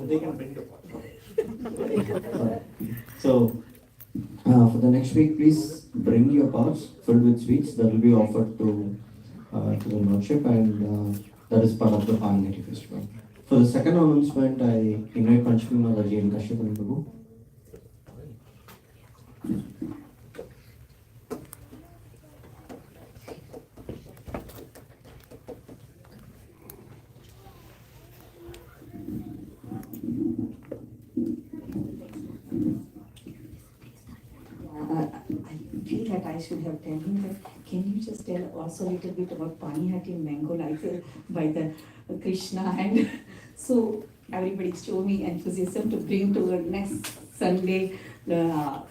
they can bring the pot. So for the next week, please bring your pots filled with sweets that will be offered to the Lordship, and that is part of the Parinati festival. For the second announcement, I invite Panchami Mataji and Kashyapani Prabhu. I feel that I should have told him that, can you just tell also a little bit about Panihati and mango life by the Krishna, and so everybody showed me enthusiasm to bring to next Sunday the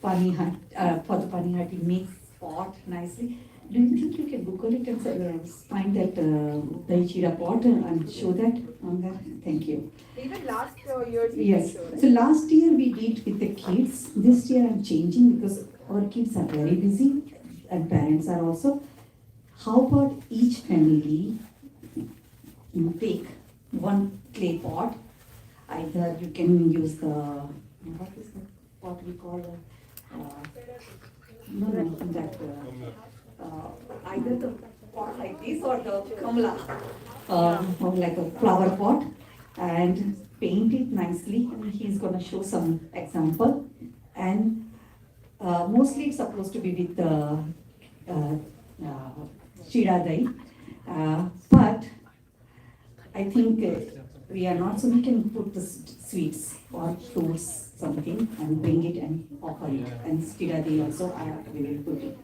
Panihati, for the Panihati mix pot nicely. Do you think you can Google it and find that Daichira pot and show that on there? Thank you. Even last years we Yes, showed, right? so last year we did with the kids. This year I'm changing because our kids are very busy and parents are also. How about each family you take one clay pot? Either you can use the, what is the pot we call either the pot like this or the kamla, or like a flower pot, and paint it nicely. And he's gonna show some example. And mostly it's supposed to be with the Shira Dai, but I think we are not, so we can put the sweets or fruits something and bring it and offer it. And Shira Dai also we will put it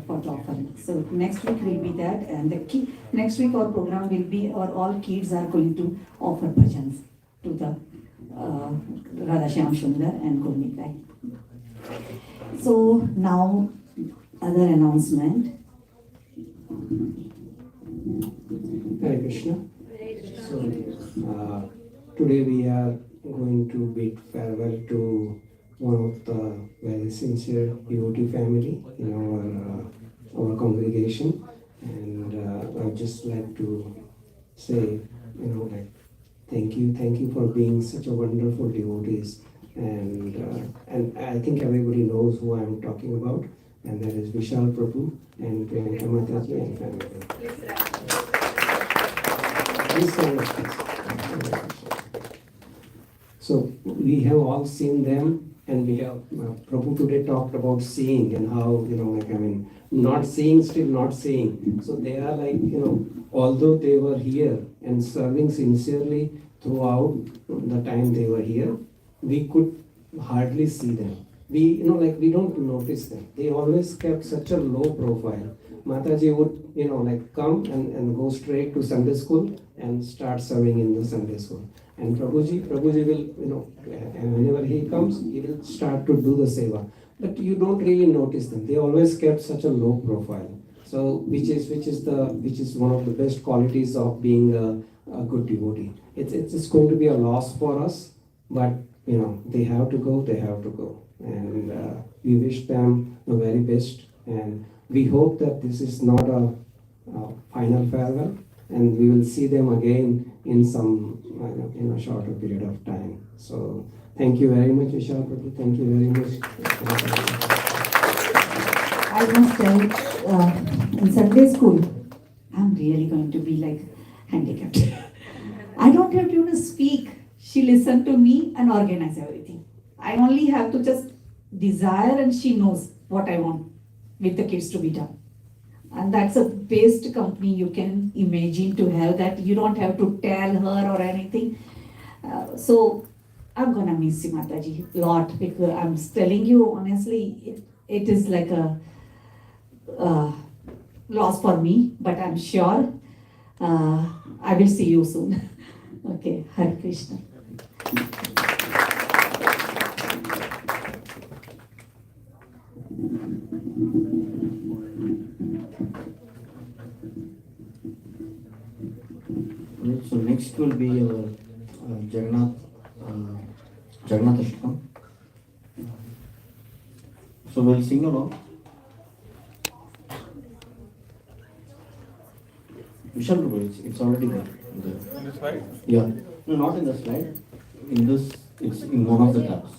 for the offering. So next week will be that, and next week our program will be, or all kids are going to offer bhajans to the Radha Shyam Sundar and Gurmeet Rai. So now other announcement. Hare Krishna. So today we are going to bid farewell to one of the very sincere devotee family in our congregation, and I'd just like to say, thank you for being such a wonderful devotees, and I think everybody knows who I'm talking about, and that is Vishal Prabhu and Priyanka Mataji and family. Please stand up, please. So we have all seen them. And we have, Prabhu today talked about seeing and how, not seeing, still not seeing. So they are although they were here and serving sincerely throughout the time they were here, we could hardly see them. We don't notice them. They always kept such a low profile. Mataji would, come and go straight to Sunday school and start serving in the Sunday school. And Prabhuji will, whenever he comes, he will start to do the seva. But you don't really notice them. They always kept such a low profile. So, which is one of the best qualities of being a good devotee. It's going to be a loss for us, but they have to go. And we wish them the very best. And we hope that this is not a final farewell, and we will see them again in in a shorter period of time. So thank you very much, Vishal Prabhu. Thank you very much. I must tell, in Sunday school, I'm really going to be like handicapped. I don't have to even speak. She listened to me and organize everything. I only have to just desire, and she knows what I want with the kids to be done. And that's the best company you can imagine to have, that you don't have to tell her or anything. So I'm gonna miss you, Mataji, a lot, because I'm telling you honestly, it is like a loss for me, but I'm sure I will see you soon. Okay, Hare Krishna. So next will be our Jagannath Ashtam. So we'll sing along. Vishal, it's already there. On the slide? Yeah. No, not in the slide. In this, it's in one of the tabs.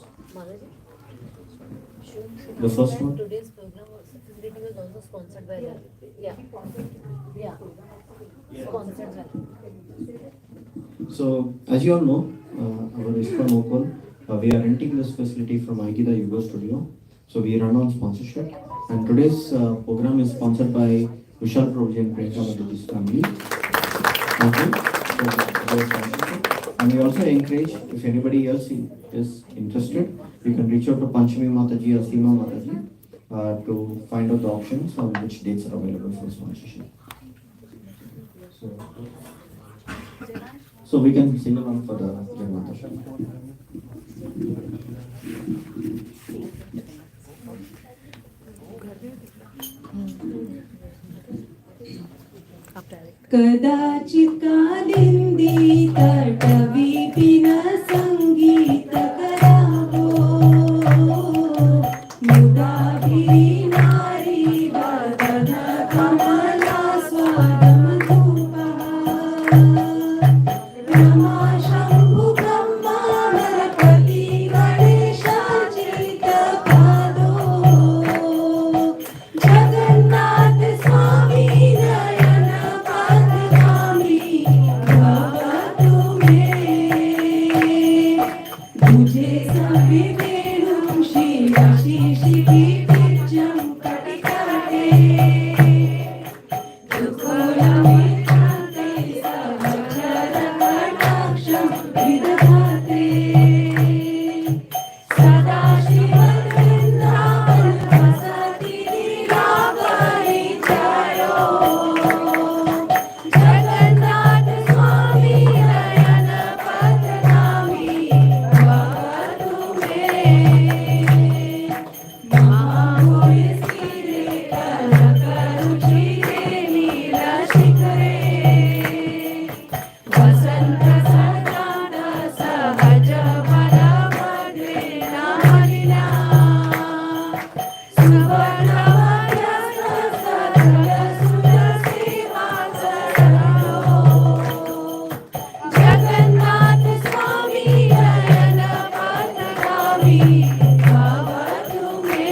The first one. Today's program facility was also sponsored by them. Yeah. Sponsored by them. So, as you all know, our Iskcon Oakville, we are renting this facility from Aikida Yugo Studio. So, we run on sponsorship. And today's program is sponsored by Vishal Prabhuji and Priyanka Madhu's family. Okay. And we also encourage, if anybody else is interested, you can reach out to Panchami Mataji or Seema Mataji to find out the options on which dates are available for sponsorship. So we can sing along for the Jagannath Ashtam. कदाचित Kalindi तटवी pin संगीत करावो मुदाभिरी नारी वदन कमला स्वादम रमा शंभु ब्रह्मा गणपति गणेशाचित पादो जगन्नाथ स्वामी नयन पथगामी भवतु मे तुझे सभी वेणुं शिव शिशिकी पिज्जं कटिकटे दुःखोलमिच्छन्ते सहचर कटाक्षं विदधाते सदा शिववृन्दावन वसति लीलापरिचयो जगन्नाथ स्वामी नयन पथगामी भवतु मे महाभूय स्थिरे करकरुचिरे नीलशिखरे वसन्त सजात सहज बलभद्रे नारिणा सुवर्णमयस्त सकल सुरसेवासरो जगन्नाथ स्वामी नयन पथगामी भवतु मे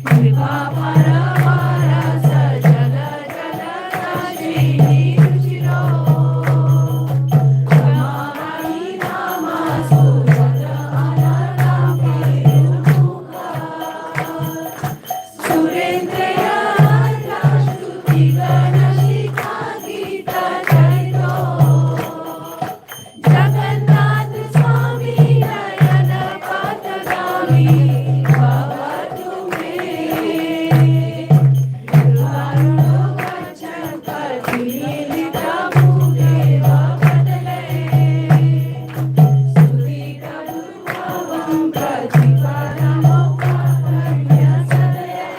कृपा परमारस जल जलराशिनी रुचिरो क्षमामणि नामा सुभद्र सुरेन्द्रयात्रा स्तुति गणशिखा गीत चरितो जगन्नाथ स्वामी नयन पथगामी भवतु मे करुणो गच्छन् पथिलीलितभूदेव पटले स्तुतिकदुर्भवं प्रतिपदमोक्षाकर्ण्य सदया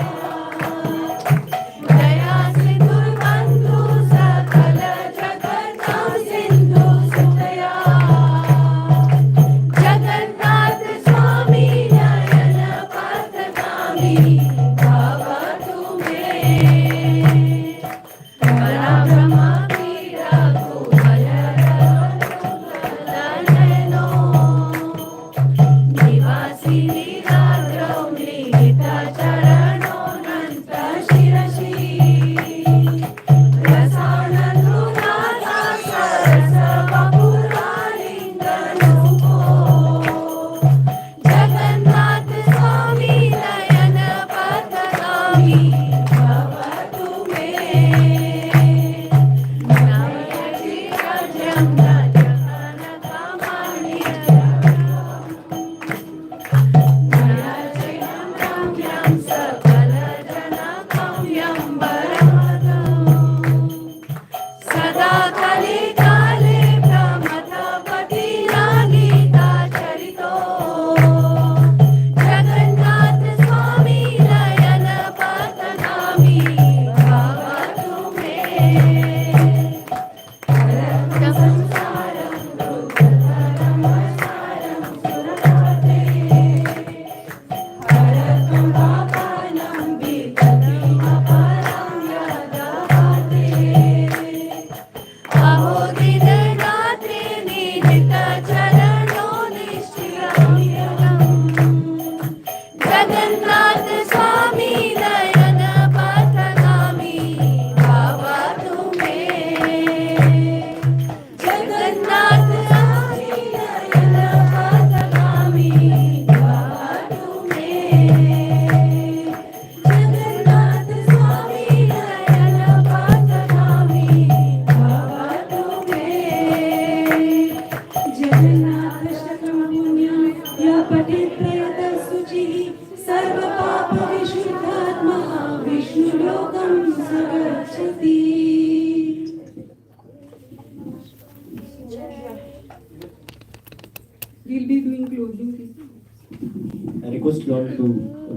to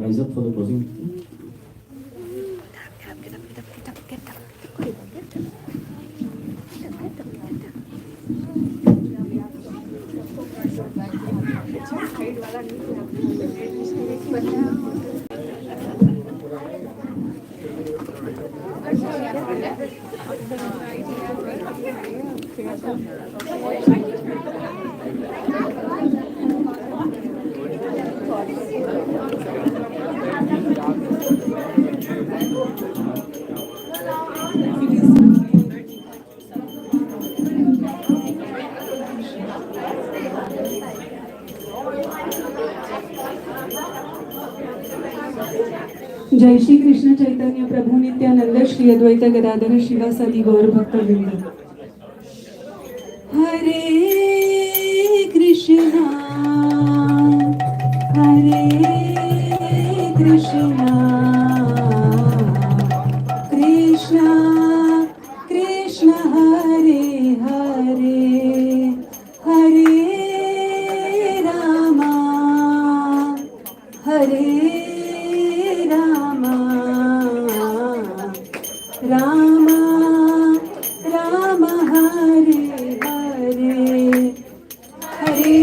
rise up for the closing? जय श्री कृष्ण चैतन्य प्रभु नित्यानंद श्री अद्वैत गदाधर शिवासादि गौर भक्त वृंद। हरे कृष्णा कृष्णा कृष्ण हरे हरे हरे रामा राम राम हरे हरे हरे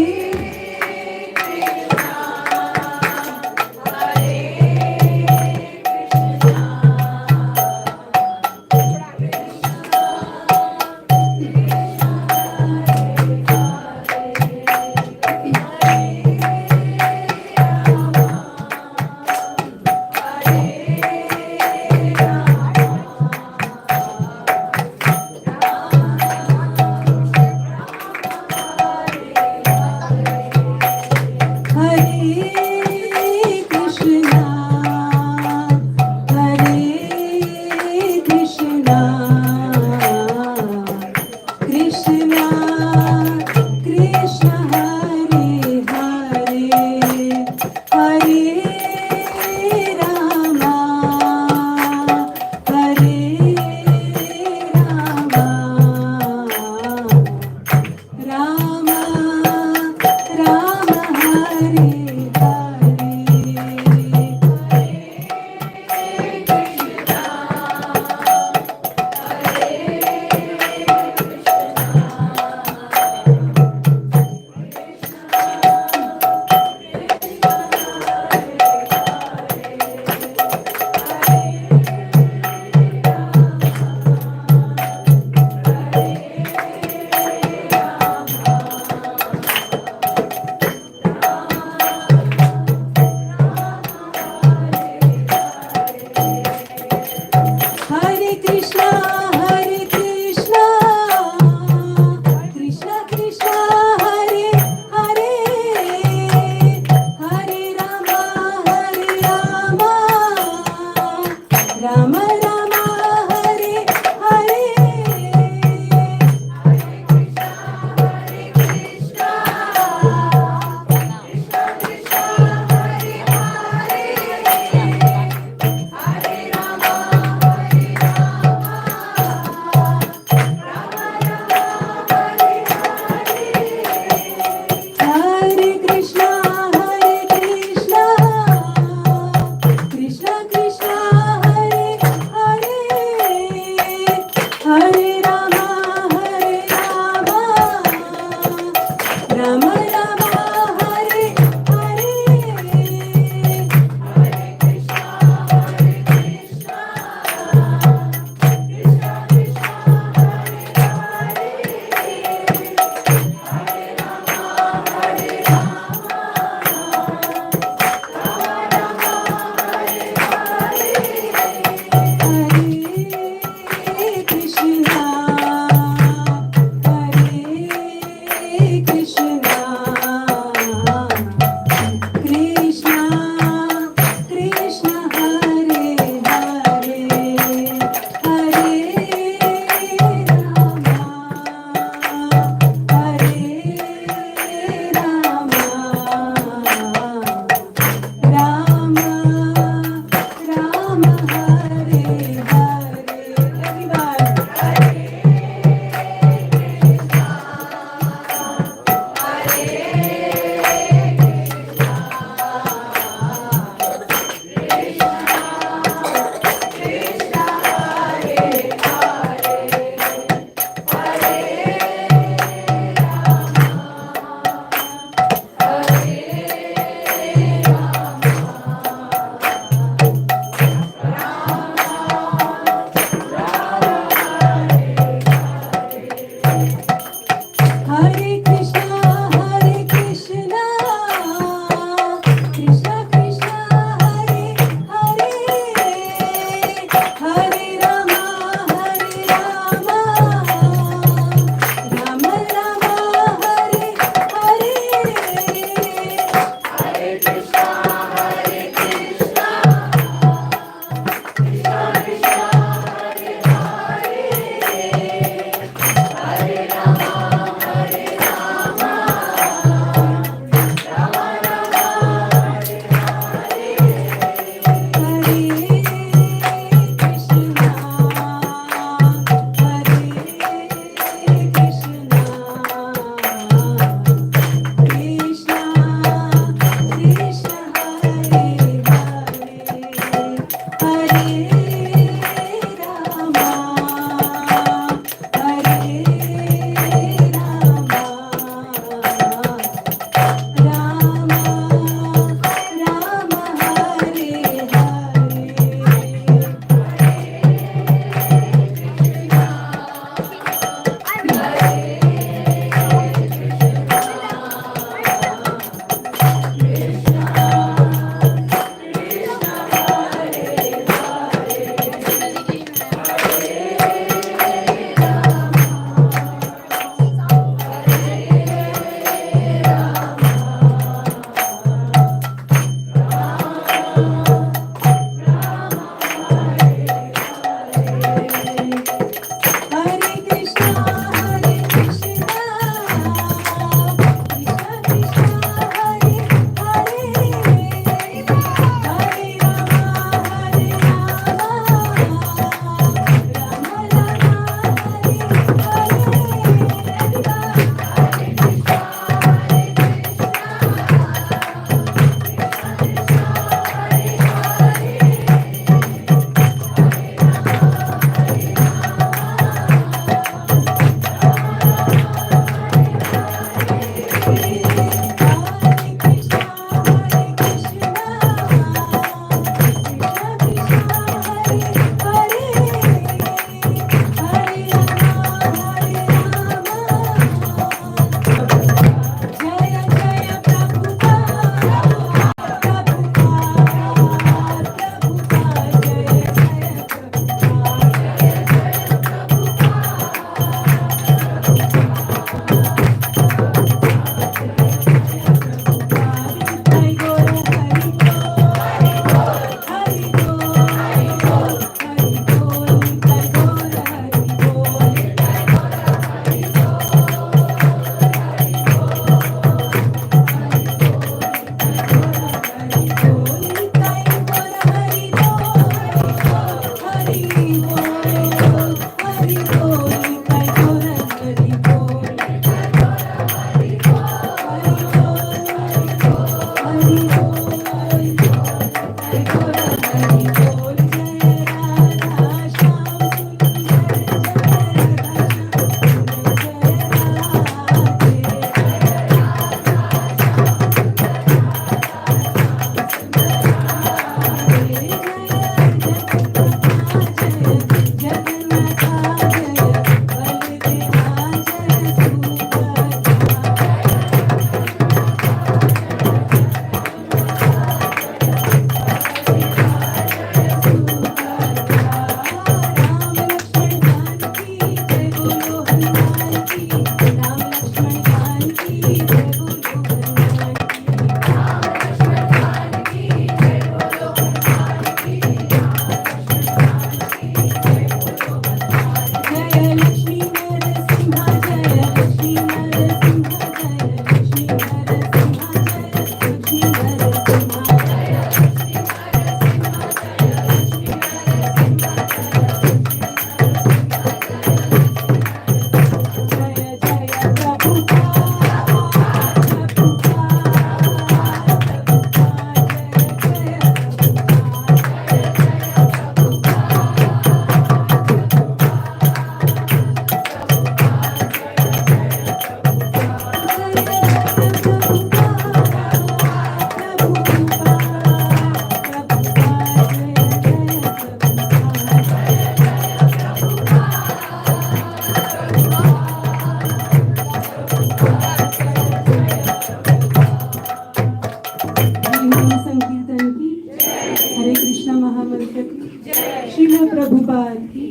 श्रील प्रभुपाद की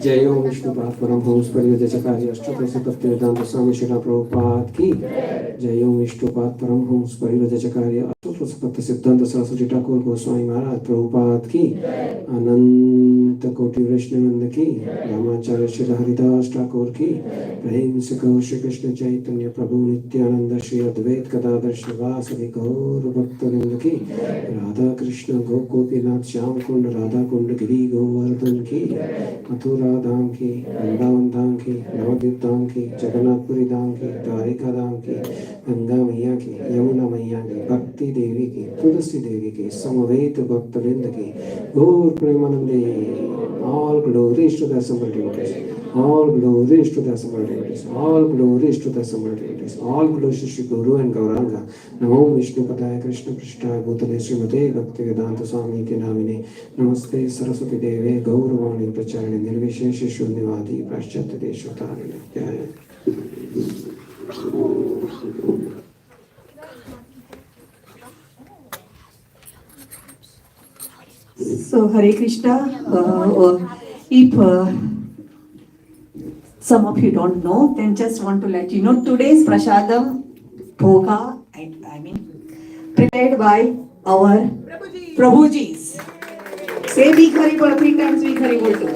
जय ओम विष्णुपाद परम हंस परिव्रजकार्य अष्टोत्तर शतपति वेदांत स्वामी श्रील प्रभुपाद की जय ओम विष्णुपाद परम हंस परिव्रजकार्य अष्टोत्तर शतपति सिद्धांत सरस्वती ठाकुर गोस्वामी महाराज प्रभुपाद की अनंत कोटि वैष्णववृंद की रामाचार्य श्री हरिदास ठाकुर की प्रेम से कहो श्री कृष्ण चैतन्य प्रभु नित्यानंद श्री अद्वैत गदाधर श्रीवासदि गौर भक्तवृंद की राधा कृष्ण गोपीनाथ श्याम कुंड राधा कुंड गिरी गोवर्धन की मथुरा धाम की वृंदावन धाम की नवद्वीप धाम की जगन्नाथपुरी धाम की द्वारिका धाम की गंगा मैया की यमुना मैया की भक्ति देवी की तुलसी देवी की समवेत भक्तवृंद की गौर प्रेमानंदे all glories to the assembled devotees, all glories to the assembled devotees, all glories to the assembled devotees, all glories to Shri Guru and Gauranga. Namo Vishnu Padaya Krishna Prishthaya Bhutale Srimate Bhaktivedanta Swami Iti Namine Namaste Saraswati Deve Gauravani Pracharine Nirvishesha Shunyavadi Prashchatta Deshotarine Jaya. So Hare Krishna, if some of you don't know, then just want to let you know, today's prasadam bhoga, I mean, prepared by our Prabhujis. Say Big Hari Bol, 3 times Big Hari Bol too.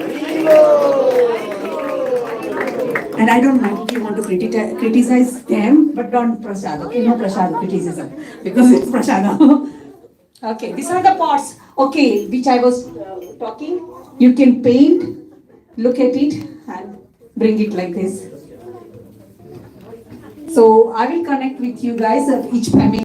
And I don't mind if you want to criticize them, but don't prasad, okay? No prasad criticism, because it's prasadam. Okay, these are the pots, okay, which I was talking. You can paint, look at it and bring it like this. So I will connect with you guys of each family.